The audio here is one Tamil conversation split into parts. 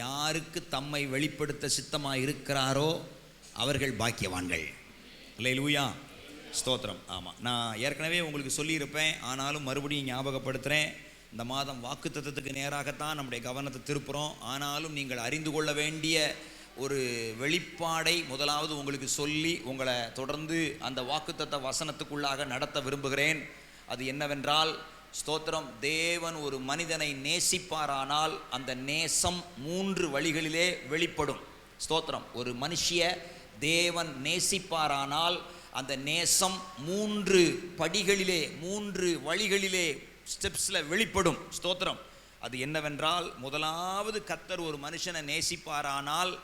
யாருக்கு தம்மை வெளிப்படுத்த சித்தமாக இருக்கிறாரோ அவர்கள் பாக்கியவான்கள். அல்லேலூயா, ஸ்தோத்திரம். ஆமாம், நான் ஏற்கனவே உங்களுக்கு சொல்லியிருப்பேன், ஆனாலும் மறுபடியும் ஞாபகப்படுத்துகிறேன். இந்த மாதம் வாக்குத்தத்தத்துக்கு நேராகத்தான் நம்முடைய கவனத்தை திருப்புகிறோம். ஆனாலும் நீங்கள் அறிந்து கொள்ள வேண்டிய ஒரு வெளிப்பாடை முதலாவது உங்களுக்கு சொல்லி உங்களை தொடர்ந்து அந்த வாக்குத்தத்த வசனத்துக்குள்ளாக நடத்த விரும்புகிறேன். அது என்னவென்றால், ஸ்தோத்திரம், தேவன் ஒரு மனிதனை நேசிப்பாரானால் அந்த நேசம் 3 வழிகளிலே வெளிப்படும். ஸ்தோத்திரம், ஒரு மனுஷிய தேவன் நேசிப்பாரானால் அந்த நேசம் 3 படிகளிலே 3 வழிகளிலே ஸ்டெப்ஸில் வெளிப்படும். ஸ்தோத்திரம், அது என்னவென்றால், முதலாவது கர்த்தர் ஒரு மனுஷனை நேசிப்பாரானால்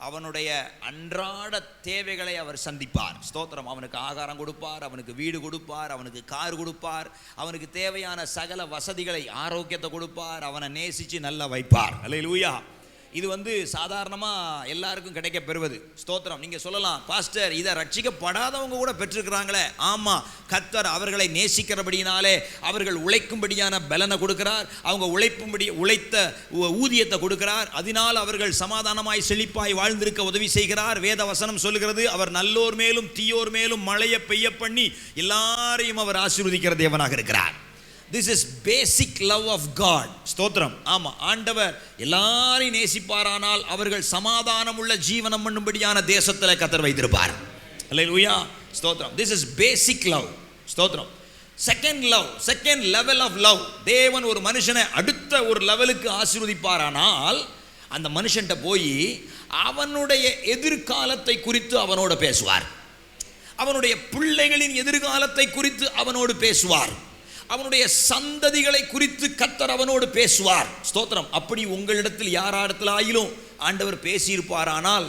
அவனுடைய அன்றாட தேவைகளை அவர் சந்திப்பார். ஸ்தோத்திரம், அவனுக்கு ஆகாரம் கொடுப்பார், அவனுக்கு வீடு கொடுப்பார், அவனுக்கு கார் கொடுப்பார், அவனுக்கு தேவையான சகல வசதிகளை ஆரோக்கியத்தை கொடுப்பார், அவனை நேசித்து நல்லா வைப்பார். அல்லேலூயா. இது சாதாரணமாக எல்லாருக்கும் கிடைக்க பெறுவது. ஸ்தோத்திரம். நீங்கள் சொல்லலாம், பாஸ்டர் இதை ரட்சிக்கப்படாதவங்க கூட பெற்றிருக்கிறாங்களே. ஆமாம், கர்த்தர் அவர்களை நேசிக்கிறபடினாலே அவர்கள் உழைக்கும்படியான பலனை கொடுக்கிறார், அவங்க உழைத்த ஊதியத்தை கொடுக்கிறார், அதனால் அவர்கள் சமாதானமாய் செழிப்பாய் வாழ்ந்திருக்க உதவி செய்கிறார். வேத வசனம் சொல்லுகிறது, அவர் நல்லோர் மேலும் தீயோர் மேலும் மழையை பெய்ய பண்ணி எல்லாரையும் அவர் ஆசீர்வதிக்கிற தேவனாக இருக்கிறார். This is basic love of God. ஸ்தோத்திரம். ஆமாம், ஆண்டவர் எல்லாரையும் நேசிப்பாரானால் அவர்கள் சமாதானம் உள்ள ஜீவனம் பண்ணும்படியான தேசத்தில் கர்த்தர் வைத்திருப்பார். அல்லேலூயா, ஸ்தோத்திரம். This is basic love. ஸ்தோத்திரம். செகண்ட் லெவல் ஆஃப் லவ், தேவன் ஒரு மனுஷனை அடுத்த ஒரு லெவலுக்கு ஆசீர்வதிப்பாரானால் அந்த மனுஷன்ட்ட போய் அவனுடைய எதிர்காலத்தை குறித்து அவனோட பேசுவார், அவனுடைய பிள்ளைகளின் எதிர்காலத்தை குறித்து அவனோடு பேசுவார், அவனுடைய சந்ததிகளை குறித்து கர்த்தர் அவனோடு பேசுவார். ஸ்தோத்திரம். அப்படி உங்களிடத்தில் யாரிடத்தில் ஆயிலும் ஆண்டவர் பேசியிருப்பாரானால்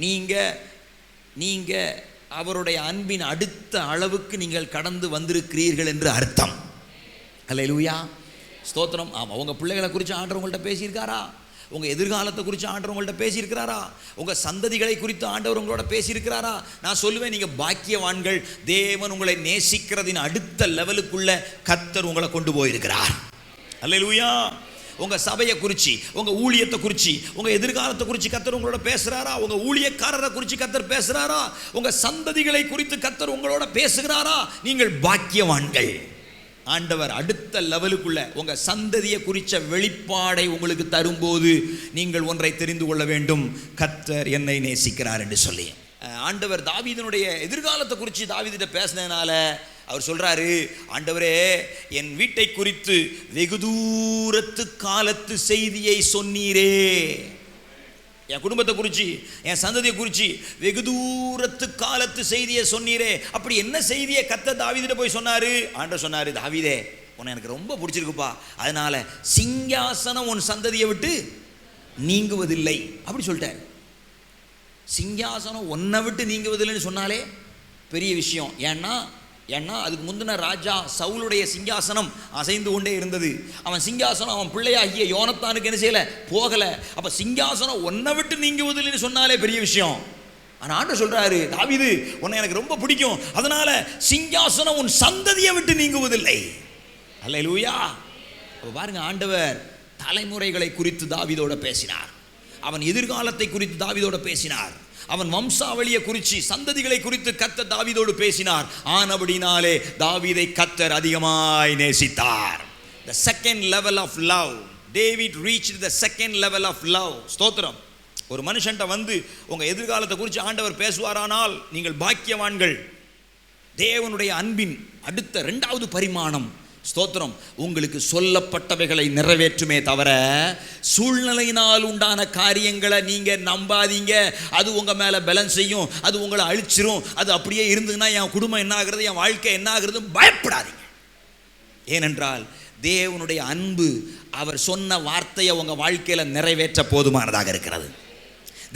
நீங்க அவருடைய அன்பின் அடுத்த அளவுக்கு நீங்கள் கடந்து வந்திருக்கிறீர்கள் என்று அர்த்தம். அல்லேலூயா, ஸ்தோத்திரம். ஆமாம், உங்கள் பிள்ளைகளை குறித்து ஆண்டவர் உங்கள்கிட்ட பேசியிருக்காரா? உங்கள் எதிர்காலத்தை குறித்து ஆண்டவர் உங்கள்கிட்ட பேசியிருக்கிறாரா? உங்கள் சந்ததிகளை குறித்து ஆண்டவர் உங்களோட பேசியிருக்கிறாரா? நான் சொல்லுவேன், நீங்கள் பாக்கியவான்கள். தேவன் உங்களை நேசிக்கிறதின் அடுத்த லெவலுக்குள்ள கர்த்தர் உங்களை கொண்டு போயிருக்கிறார். அல்லேலூயா. உங்கள் சபையை குறித்து, உங்கள் ஊழியத்தை குறித்து, உங்கள் எதிர்காலத்தை குறித்து கர்த்தர் உங்களோட பேசுகிறாரா? உங்கள் ஊழியக்காரரை குறித்து கர்த்தர் பேசுகிறாரா? உங்கள் சந்ததிகளை குறித்து கர்த்தர் உங்களோட பேசுகிறாரா? நீங்கள் பாக்கியவான்கள். ஆண்டவர் அடுத்த லெவலுக்குள்ள உங்க சந்ததியை குறித்த வெளிப்பாடை உங்களுக்கு தரும்போது நீங்கள் ஒன்றை தெரிந்து கொள்ள வேண்டும், கர்த்தர் என்னை நேசிக்கிறார் என்று சொல்லி. ஆண்டவர் தாவீதினுடைய எதிர்காலத்தை குறித்து தாவீதிட்ட பேசினதுனால அவர் சொல்றாரு, ஆண்டவரே என் வீட்டை குறித்து வெகு தூரத்து காலத்து செய்தியை சொன்னீரே, என் குடும்பத்தை குறித்து, என் சந்ததியை குறித்து வெகு தூரத்து காலத்து செய்தியை சொன்னீரே. அப்படி என்ன செய்தியை கர்த்தர் தாவீதிட்ட போய் சொன்னாரு? ஆண்டவர் சொன்னாரு, தாவீதே உன்னை எனக்கு ரொம்ப பிடிச்சிருக்குப்பா, அதனால சிங்காசனம் உன் சந்ததியை விட்டு நீங்குவதில்லை அப்படி சொல்லிட்டார். சிங்காசனம் உன்னை விட்டு நீங்குவதில்லைன்னு சொன்னாலே பெரிய விஷயம். ஏன்னா அதுக்கு முந்தின ராஜா சவுலுடைய சிங்காசனம் அசைந்து கொண்டே இருந்தது. அவன் சிங்காசனம் அவன் பிள்ளையாகிய யோனத்தானுக்கு என்ன செய்யலை, போகலை. அப்போ சிங்காசனம் ஒன்றை விட்டு நீங்குவதில்லைன்னு சொன்னாலே பெரிய விஷயம். ஆனால் ஆண்டவர் சொல்கிறாரு, தாவீது உன்னை எனக்கு ரொம்ப பிடிக்கும், அதனால சிங்காசனம் உன் சந்ததியை விட்டு நீங்குவதில்லை. அல்லேலூயா. அப்போ பாருங்க, ஆண்டவர் தலைமுறைகளை குறித்து தாவீதோட பேசினார், அவன் எதிர்காலத்தை குறித்து தாவீதோட பேசினார், அவன் வம்சாவளியை குறித்து சந்ததிகளை குறித்து கர்த்தர் தாவீதோடு பேசினார். ஆனபடினாலே தாவீதை கர்த்தர் அதிகமாய் நேசித்தார். The second level of love. David reached the second level of love. ஸ்தோத்திரம். ஒரு மனுஷன்ட்ட உங்க எதிர்காலத்தை குறித்து ஆண்டவர் பேசுவாரானால் நீங்கள் பாக்கியவான்கள். தேவனுடைய அன்பின் அடுத்த 2வது பரிமாணம், ஸ்தோத்திரம், உங்களுக்கு சொல்லப்பட்டவைகளை நிறைவேற்றுமே தவிர சூழ்நிலையினால் உண்டான காரியங்களை நீங்க நம்பாதீங்க. அது உங்க மேல பலன் செய்யும், அது உங்களை அழிச்சிரும். அது அப்படியே இருந்ததுன்னா என் குடும்பம் என்ன ஆகுறது, என் வாழ்க்கை என்ன ஆகுறது, பயப்படாதீங்க. ஏனென்றால் தேவனுடைய அன்பு அவர் சொன்ன வார்த்தையை உங்க வாழ்க்கையில நிறைவேற்ற போதுமானதாக இருக்கிறது.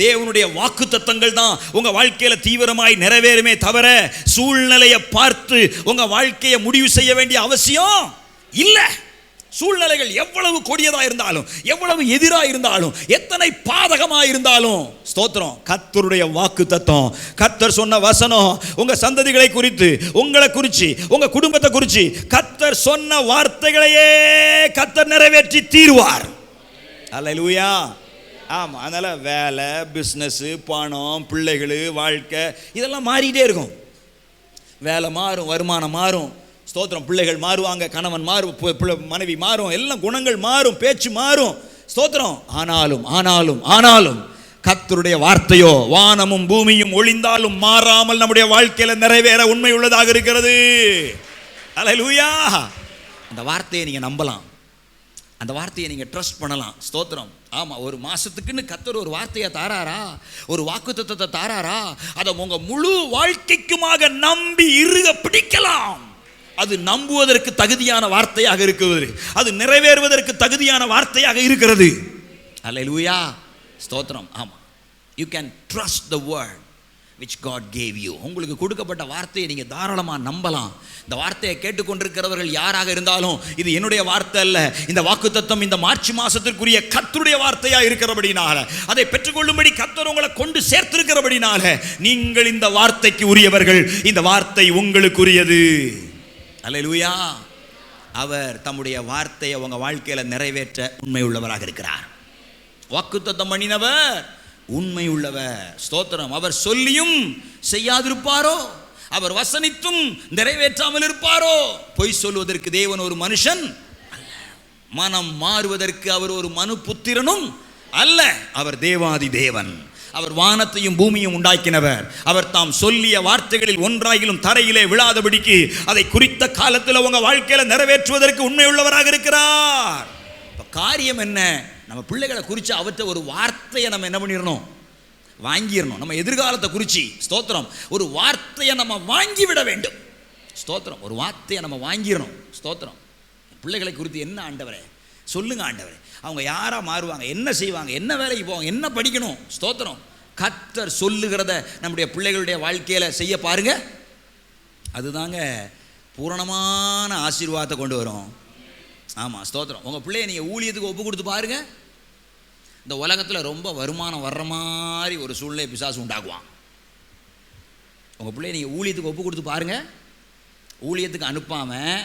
தேவனுடைய வாக்குத்தத்தங்கள் தான் உங்க வாழ்க்கையில தீவிரமாய் நிறைவேறுமே தவிர சூழ்நிலையை பார்த்து உங்க வாழ்க்கையை முடிவு செய்ய வேண்டிய அவசியம் இல்லை. சூழ்நிலைகள் எவ்வளவு கொடியதா இருந்தாலும், எவ்வளவு எதிராக இருந்தாலும், எத்தனை பாதகமாக இருந்தாலும், ஸ்தோத்திரம், கர்த்தருடைய வாக்குத்தத்தம், கர்த்தர் சொன்ன வசனம் உங்க சந்ததிகளை குறித்து, உங்களை குறித்து, உங்க குடும்பத்தை குறித்து கர்த்தர் சொன்ன வார்த்தைகளையே கர்த்தர் நிறைவேற்றி தீருவார். அல்லேலூயா. ஆமாம், அதனால் வேலை, பிஸ்னஸ்ஸு, பணம், பிள்ளைகள், வாழ்க்கை இதெல்லாம் மாறிக்கிட்டே இருக்கும். வேலை மாறும், வருமானம் மாறும், ஸ்தோத்திரம். பிள்ளைகள் மாறுவாங்க, கணவன் மாறும், மனைவி மாறும், எல்லாம் குணங்கள் மாறும், பேச்சு மாறும், ஸ்தோத்திரம். ஆனாலும் ஆனாலும் ஆனாலும் கர்த்தருடைய வார்த்தையோ வானமும் பூமியும் ஒளிந்தாலும் மாறாமல் நம்முடைய வாழ்க்கையில நிறைவேற உண்மை உள்ளதாக இருக்கிறது. அல்லேலூயா. அந்த வார்த்தையை நீங்க நம்பலாம், அந்த வார்த்தையை நீங்க ட்ரஸ்ட் பண்ணலாம். ஸ்தோத்திரம். ஆமா, ஒரு மாசத்துக்குன்னு கர்த்தர் ஒரு வார்த்தையை தாராரா, ஒரு வாக்குத்தத்தத்தை தாராரா, அதை உங்க முழு வாழ்க்கைக்குமாக நம்பி இருக பிடிக்கலாம். அது நம்புவதற்கு தகுதியான வார்த்தையாக இருக்கிறது, அது நிறைவேறுவதற்கு தகுதியான வார்த்தையாக இருக்கிறது. அல்லேலூயா. ஸ்தோத்திரம். ஆமா, you can trust the word which God gave you. உங்களுக்கு கொடுக்கப்பட்ட வார்த்தையை நீங்க தாராளமா நம்பலாம். இந்த வார்த்தையை கேட்டுக்கொண்டிருக்கிறவர்கள் யாராக இருந்தாலும், இது என்னுடைய வார்த்தை அல்ல, இந்த வாக்குத்தத்தம் இந்த மார்ச் மாசத்திற்குரிய கர்த்தருடைய வார்த்தையா இருக்கிறபடினால, அதை பெற்றுக்கொள்ளும்படி கர்த்தர் உங்களை கொண்டு சேர்த்திருக்கிறபடினால, நீங்கள் இந்த வார்த்தைக்கு உரியவர்கள், இந்த வார்த்தை உங்களுக்குரியது. அல்லேலூயா. அவர் தம்முடைய வார்த்தையை உங்க வாழ்க்கையில நிறைவேற்ற உண்மை உள்ளவராக இருக்கிறார். வாக்குத்தத்தம் பண்ணினவர் உண்மை உள்ளவர். ஸ்தோத்திரம். அவர் சொல்லியும் செய்யாதிருப்பாரோ, அவர் வசனித்தும் நிறைவேற்றாமல் இருப்பாரோ? பொய் சொல்வதற்கு தேவன் ஒரு மனுஷன் அல்ல, மனம் மாறுவதற்கு அவர் ஒரு மனு புத்திரனும் அல்ல. அவர் தேவாதி தேவன், அவர் வானத்தையும் பூமியும் உண்டாக்கினவர். அவர் தாம் சொல்லிய வார்த்தைகளில் ஒன்றாகிலும் தரையிலே விழாதபடிக்கு அதை குறித்த காலத்தில் உங்க வாழ்க்கையில நிறைவேற்றுவதற்கு உண்மை உள்ளவராக இருக்கிறார். காரியம் என்ன? நம்ம பிள்ளைகளை குறித்து அவற்றை ஒரு வார்த்தையை நம்ம என்ன பண்ணிடணும்? வாங்கிடணும். நம்ம எதிர்காலத்தை குறித்து, ஸ்தோத்திரம், ஒரு வார்த்தையை நம்ம வாங்கி விட வேண்டும். ஸ்தோத்திரம். ஒரு வார்த்தையை நம்ம வாங்கிடணும். ஸ்தோத்திரம். பிள்ளைகளை குறித்து என்ன ஆண்டவரே சொல்லுங்க ஆண்டவரே, அவங்க யாரா மாறுவாங்க, என்ன செய்வாங்க, என்ன வேலைக்கு போவாங்க, என்ன படிக்கணும்? ஸ்தோத்திரம். கர்த்தர் சொல்லுகிறத நம்முடைய பிள்ளைகளுடைய வாழ்க்கையில செய்ய பாருங்க, அதுதாங்க பூரணமான ஆசீர்வாதத்தை கொண்டு வரும். ஆமாம், ஸ்தோத்திரம். உங்கள் பிள்ளைய நீங்கள் ஊழியத்துக்கு ஒப்பு கொடுத்து பாருங்க, இந்த உலகத்தில் ரொம்ப வருமானம் வர்ற மாதிரி ஒரு சூழ்நிலை பிசாசு உண்டாக்குவான். உங்கள் பிள்ளைய நீங்கள் ஊழியத்துக்கு ஒப்பு கொடுத்து பாருங்க, ஊழியத்துக்கு அனுப்பாமல்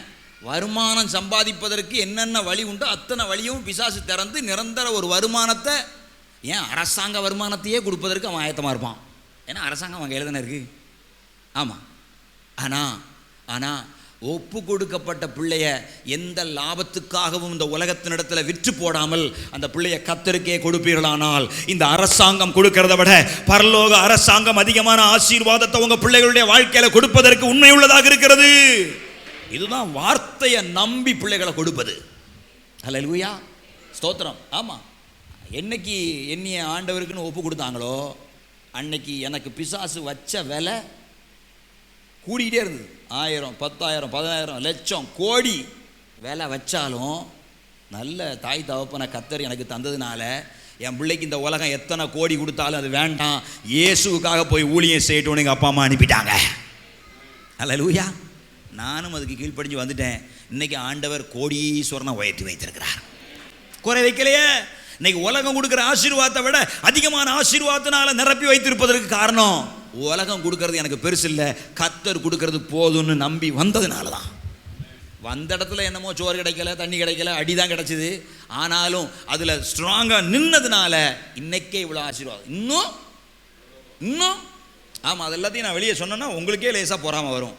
வருமானம் சம்பாதிப்பதற்கு என்னென்ன வழி உண்டோ அத்தனை வழியும் பிசாசு திறந்து நிரந்தர ஒரு வருமானத்தை, ஏன் அரசாங்க வருமானத்தையே கொடுப்பதற்கு அவன் ஆயத்தமாக இருப்பான். ஏன்னா அரசாங்கம் அவன் கையில் தானே இருக்குது. ஆமாம். ஆனால் ஒப்பு கொடுக்கப்பட்ட பிள்ளைய எந்த லாபத்துக்காகவும் இந்த உலகத்தினிடத்தில் விற்று போடாமல் அந்த பிள்ளைய கர்த்தருக்கே கொடுப்பீர்களானால், இந்த அரசாங்கம் கொடுக்கிறத விட பரலோக அரசாங்கம் அதிகமான ஆசீர்வாதத்தை உங்க பிள்ளைகளுடைய வாழ்க்கையில கொடுப்பதற்கு உண்மை உள்ளதாக இருக்கிறது. இதுதான் வார்த்தையை நம்பி பிள்ளைகளை கொடுப்பது. அல்லேலூயா. ஸ்தோத்திரம். ஆமா, என்னைக்கு என்னைய ஆண்டவருக்குன்னு ஒப்பு கொடுத்தாங்களோ அன்னைக்கு எனக்கு பிசாசு வச்ச விலை கூடிக்கிட்டே இருந்தது. 1000, 10,000, 15,000, லட்சம், கோடி வேலை வச்சாலும் நல்ல தாய் தகப்பனை கர்த்தர் எனக்கு தந்ததுனால என் பிள்ளைக்கு இந்த உலகம் எத்தனை கோடி கொடுத்தாலும் அது வேண்டாம், இயேசுவுக்காக போய் ஊழியம் செய்யட்டும்னு எங்கள் அப்பா அம்மா அனுப்பிட்டாங்க. அல்லேலூயா. நானும் அதுக்கு கீழ்ப்படிஞ்சு வந்துட்டேன். இன்னைக்கு ஆண்டவர் கோடீஸ்வரனை உயர்த்தி வைத்திருக்கிறார், குறை வைக்கலையே. இன்னைக்கு உலகம் கொடுக்குற ஆசீர்வாதத்தை விட அதிகமான ஆசீர்வாதத்தினால நிரப்பி வைத்திருப்பதற்கு காரணம், உலகம் கொடுக்கறது எனக்கு பெருசு இல்லை, கர்த்தர் கொடுக்கறது போதும்னு நம்பி வந்ததுனால தான். வந்த இடத்துல என்னமோ சோறு கிடைக்கல, தண்ணி கிடைக்கல, அடிதான் கிடைச்சிது. ஆனாலும் அதில் ஸ்ட்ராங்காக நின்னதுனால இன்னைக்கே இவ்வளோ ஆசீர்வாதம். இன்னும் ஆமாம், அது எல்லாத்தையும் நான் வெளியே சொன்னேன்னா உங்களுக்கே லேசாக பொறாமல் வரும்.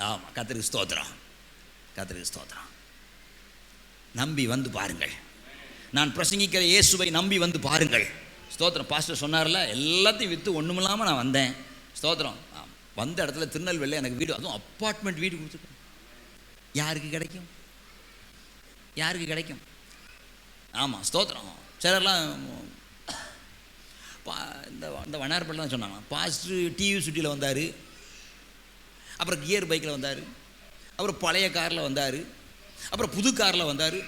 ஆமாம், கர்த்தருக்கு ஸ்தோத்திரம், கர்த்தருக்கு ஸ்தோத்திரம். நம்பி வந்து பாருங்கள். நான் பிரசங்கிக்கிற இயேசுவை நம்பி வந்து பாருங்கள். ஸ்தோத்திரம். பாஸ்டர் சொன்னார்ல, எல்லாத்தையும் விற்று ஒன்றுமில்லாமல் நான் வந்தேன். ஸ்தோத்திரம். வந்த இடத்துல திருநெல்வேலியில் எனக்கு வீடு, அதுவும் அப்பார்ட்மெண்ட் வீடு கொடுத்துருக்கேன். யாருக்கு கிடைக்கும்? யாருக்கு கிடைக்கும்? ஆமாம், ஸ்தோத்திரம். சிலர்லாம் இந்த வண்ணார்பேட்டில் தான் சொன்னாங்க, பாஸ்டர் டிவி சுட்டியில் வந்தார், அப்புறம் கியர் பைக்கில் வந்தார், அப்புறம் பழைய காரில் வந்தார், அப்புறம் புது காரில் வந்தார்,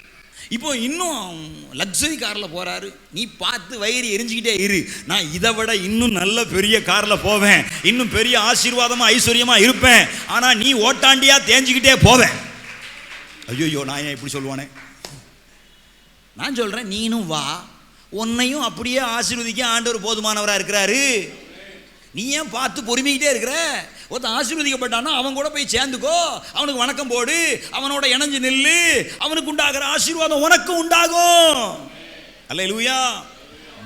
இப்போ இன்னும் லக்ஸரி காரில் போகிறாரு. நீ பார்த்து வயிறு எரிஞ்சுக்கிட்டே இரு, நான் இதை விட இன்னும் நல்ல பெரிய காரில் போவேன், இன்னும் பெரிய ஆசீர்வாதமாக ஐஸ்வர்யமாக இருப்பேன், ஆனால் நீ ஓட்டாண்டியாக தேஞ்சிக்கிட்டே போவேன். ஐயோ, நான் ஏன் இப்படி சொல்லுவானே? நான் சொல்கிறேன், நீனும் வா, உன்னையும் அப்படியே ஆசீர்வதிக்க ஆண்டவர் போதுமானவராக இருக்கிறாரு. நீ ஏன் பார்த்து பொறுமிக்கிட்டே இருக்கிற? ஒருத்தன் ஆசீர்வதிக்கப்பட்டானா அவன் கூட போய் சேர்ந்துக்கோ, அவனுக்கு வணக்கம் போடு, அவனோட இணைஞ்சு நில்லு, அவனுக்கு உண்டாகிற ஆசீர்வாதம் உனக்கும் உண்டாகும். அல்லேலூயா.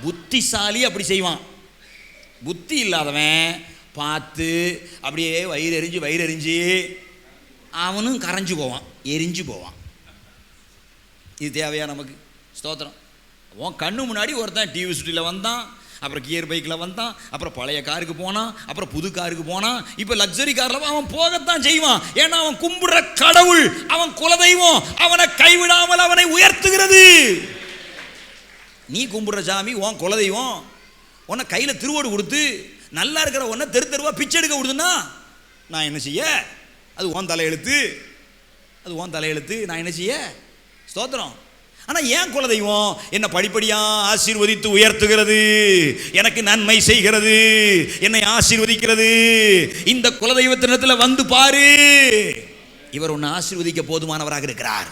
புத்திசாலி அப்படி செய்வான். புத்தி இல்லாதவன் பார்த்து அப்படியே வயிறெறிஞ்சு அவனும் கரைஞ்சு போவான், எரிஞ்சு போவான். இது தேவையா நமக்கு? ஸ்தோத்திரம். உன் கண்ணு முன்னாடி ஒருத்தன் டிவி சுட்டியில் வந்தான், அப்புறம் கியர் பைக்கில் வந்தான், அப்புறம் பழைய காருக்கு போனான், அப்புறம் புது காருக்கு போனான், இப்போ லக்ஸரி காரில் அவன் போகத்தான் செய்வான். ஏன்னா அவன் கும்பிடுற கடவுள், அவன் குலதெய்வம் அவனை கைவிடாமல் அவனை உயர்த்துகிறது. நீ கும்பிடுற சாமி உன் குலதெய்வம் உன்னை கையில் திருவோடு கொடுத்து நல்லா இருக்கிற உன்னை தெருவா பிச்சை எடுக்க விடுதுன்னா நான் என்ன செய்ய? அது உன் தலையெழுத்து, அது உன் தலையெழுத்து. நான் என்ன செய்ய? ஸ்தோத்திரம். ஆனால் ஏன் குலதெய்வம் என்னை படிப்படியாக ஆசீர்வதித்து உயர்த்துகிறது, எனக்கு நன்மை செய்கிறது, என்னை ஆசீர்வதிக்கிறது. இந்த குலதெய்வத்தினத்தில் வந்து பாரு, இவர் உன்னை ஆசீர்வதிக்க போதுமானவராக இருக்கிறார்.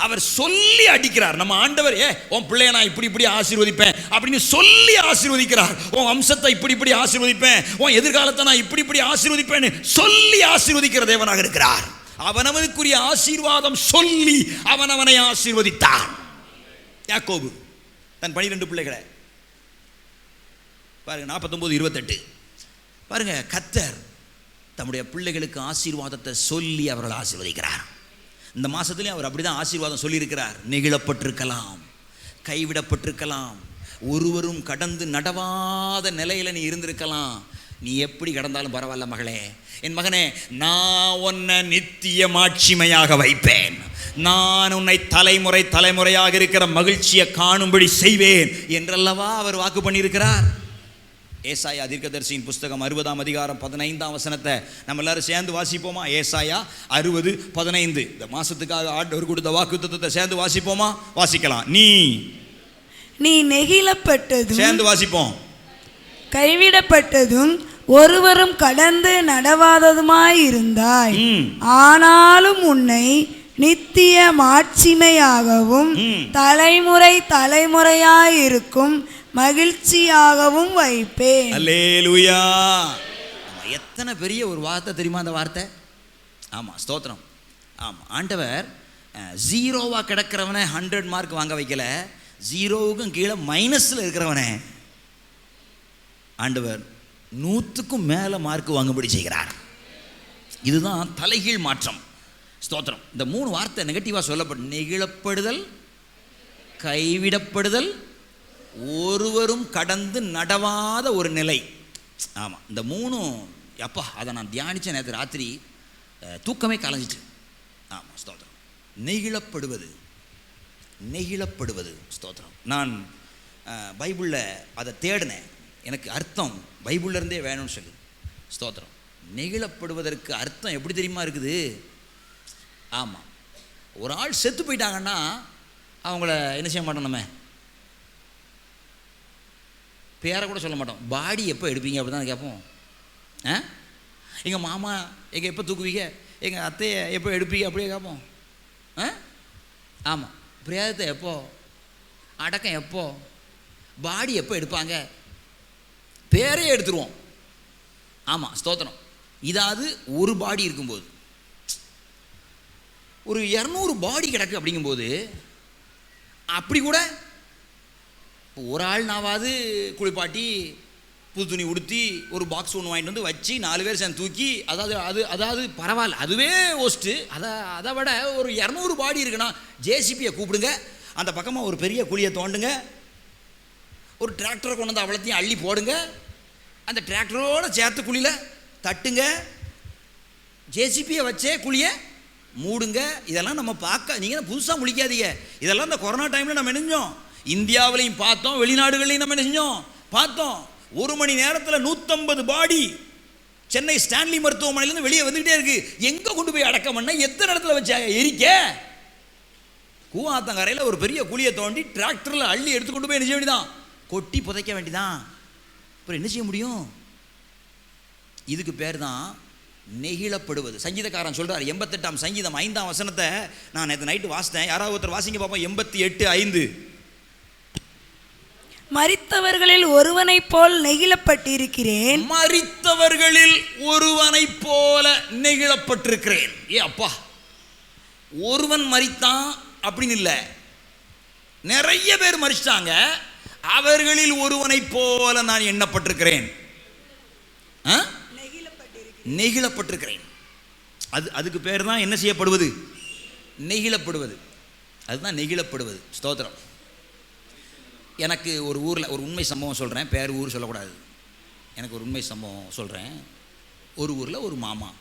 அவர் சொல்லி அடிக்கிறார். நம்ம ஆண்டவர் உன் பிள்ளைய நான் இப்படி ஆசீர்வதிப்பேன் அப்படின்னு சொல்லி ஆசீர்வதிக்கிறார். உன் வம்சத்தை இப்படி ஆசீர்வதிப்பேன், உன் எதிர்காலத்தை நான் இப்படி ஆசீர்வதிப்பேன் சொல்லி ஆசீர்வதிக்கிற தேவனாக இருக்கிறார். அவனவனுக்குரிய ஆசீர்வாதம் சொல்லி அவனவனை ஆசீர்வதித்தான். யாக்கோபு தன் 12 பிள்ளைகளை பாருங்க, 49:28 பாருங்க. கர்த்தர் தம்முடைய பிள்ளைகளுக்கு ஆசீர்வாதத்தை சொல்லி அவர்களை ஆசீர்வதிக்கிறார். இந்த மாதத்துலேயும் அவர் அப்படி தான் ஆசீர்வாதம் சொல்லியிருக்கிறார். நெகிழப்பட்டிருக்கலாம், கைவிடப்பட்டிருக்கலாம், ஒருவரும் கடந்து நடவாத நிலையில் நீ இருந்திருக்கலாம். நீ எப்படி கடந்தாலும் பரவாயில்ல மகளே, என் மகனே, நான் உன்னை நித்திய மாட்சிமையாக வைப்பேன். நான் உன்னை தலைமுறையாக இருக்கிற மகிழ்ச்சியை காணும்படி செய்வேன் என்றல்லவா அவர் வாக்கு பண்ணியிருக்கிறார். ஏசாயா தீர்க்கதரிசியின் புஸ்தகம் 60ஆம் அதிகாரம் 15ஆம் வசனத்தை நம்ம எல்லாரும் சேர்ந்து வாசிப்போமா? ஏசாயா 60:15. இந்த மாசத்துக்காக ஆண்டவர் கொடுத்த வாக்குத்தத்தத்தை சேர்ந்து வாசிப்போமா? வாசிக்கலாம். நீ நெகிழப்பட்டதும், சேர்ந்து வாசிப்போம், கைவிடப்பட்டதும் ஒருவரும் கடந்து நடவாததுமாயிருந்தாய். ஆனாலும் உன்னை நித்திய மாட்சிமையாகவும் தலைமுறையாயிருக்கும் மகிழ்ச்சியாகவும் வைப்பேன். அல்லேலூயா. எத்தனை பெரிய ஒரு வார்த்தை தெரியுமா அந்த வார்த்தை? ஆமாம், ஸ்தோத்திரம். ஆமாம், ஆண்டவர் ஜீரோவாக கிடக்கிறவனை 100 மார்க் வாங்க வைக்கல, ஜீரோவுக்கும் கீழே மைனஸில் இருக்கிறவனை ஆண்டவர் 100க்கும் மேலே மார்க் வாங்கும்படி செய்கிறார். இதுதான் தலைகீழ் மாற்றம். ஸ்தோத்திரம். இந்த 3 வார்த்தை நெகட்டிவாக சொல்லப்படும். நெகிழப்படுதல், கைவிடப்படுதல், ஒருவரும் கடந்து நடவாத ஒரு நிலை. ஆமாம், இந்த 3 அப்பா அதை நான் தியானித்த நேற்று ராத்திரி தூக்கமே கலைஞ்சிட்டு. ஆமாம், ஸ்தோத்திரம். நெகிழப்படுவது ஸ்தோத்திரம். நான் பைபிளில் அதை தேடினேன், எனக்கு அர்த்தம் பைபிள்லேருந்தே வேணும்னு சொல்லி. ஸ்தோத்திரம். நெகிழப்படுவதற்கு அர்த்தம் எப்படி தெரியுமா இருக்குது? ஆமாம், ஒரு ஆள் செத்து போயிட்டாங்கன்னா அவங்கள என்ன செய்ய மாட்டோம், நம்ம பேரை கூட சொல்ல மாட்டோம். பாடி எப்போ எடுப்பீங்க அப்படி தான் கேட்போம். எங்கள் மாமா எங்கள் எப்போ தூக்குவீங்க, எங்கள் அத்தையை எப்போ எடுப்பீங்க அப்படியே கேட்போம். ஆமாம், பிரேதத்தை எப்போ, அடக்கம் எப்போ, பாடி எப்போ எடுப்பாங்க, பேரே எடுத்துருவோம். ஆமாம், ஸ்தோத்திரம். இதாவது ஒரு பாடி இருக்கும்போது, ஒரு 200 பாடி கிடக்கு அப்படிங்கும்போது அப்படி கூட ஒரு ஆள் நாவாவது குளிப்பாட்டி புது துணி உடுத்தி ஒரு பாக்ஸ் ஒன்று வாங்கிட்டு வந்து வச்சு 4 பேர் சேர்ந்து தூக்கி, அதாவது பரவாயில்ல, அதுவே ஒஸ்ட்டு. அதை விட ஒரு 200 பாடி இருக்குன்னா ஜேசிபியை கூப்பிடுங்க, அந்த பக்கமாக ஒரு பெரிய குழியை தோண்டுங்க, ஒரு டிராக்டரை கொண்டு வந்து அவ்வளோத்தையும் அள்ளி போடுங்க, அந்த டிராக்டரோடு சேர்த்து குழியில் தட்டுங்க, ஜேசிபியை வச்சே குழியை மூடுங்க. இதெல்லாம் நம்ம பார்க்க, நீங்கள் புதுசாக முழிக்காதீங்க. இதெல்லாம் இந்த கொரோனா டைமில் நம்ம நினைஞ்சோம், இந்தியாவிலையும் பார்த்தோம், வெளிநாடுகளையும் நம்ம நினைஞ்சோம் பார்த்தோம். 1 மணி நேரத்தில் 150 பாடி சென்னை ஸ்டான்லி மருத்துவமனையிலேருந்து வெளியே வந்துக்கிட்டே இருக்கு. எங்கே கொண்டு போய் அடக்கம் பண்ண, எத்தனை இடத்துல வச்சாங்க எரிக்க? கூவாத்தங்கரையில் ஒரு பெரிய குழியை தோண்டி டிராக்டரில் அள்ளி எடுத்து கொண்டு போய் என்ன செய்ய வேண்டியதான், கொட்டி புதைக்க வேண்டியதான். அப்புறம் என்ன செய்ய முடியும்? இதுக்கு பேர் தான் நெகிழப்படுவது. சங்கீதக்காரன் சொல்றார், 88ஆம் சங்கீதம் 5ஆம் வசனத்தை நான் நேற்று நைட்டு வாசித்தேன். யாராவது ஒருத்தர் வாசிங்க பார்ப்போம். 88:5. மரித்தவர்களில் ஒருவனைப் போல் நெகிழப்பட்டிருக்கிறேன். மரித்தவர்களில் ஒருவனைப் போல நெகிழப்பட்டிருக்கிறேன். அப்பா, ஒருவன் மரித்தான் அப்படின்னு இல்லை, நிறைய பேர் மரிச்சிட்டாங்க. அவர்களில் ஒருவனைப் போல நான் எண்ணப்பட்டிருக்கிறேன். நெகிழப்பட்டிருக்கிறேன். அதுக்கு பேர் தான் என்ன செய்யப்படுவது? நெகிழப்படுவது. அதுதான் நெகிழப்படுவது. ஸ்தோத்திரம். எனக்கு ஒரு ஊரில் ஒரு உண்மை சம்பவம் சொல்கிறேன், பேர் ஊர் சொல்லக்கூடாது. எனக்கு ஒரு உண்மை சம்பவம் சொல்கிறேன். ஒரு ஊரில் ஒரு மாமா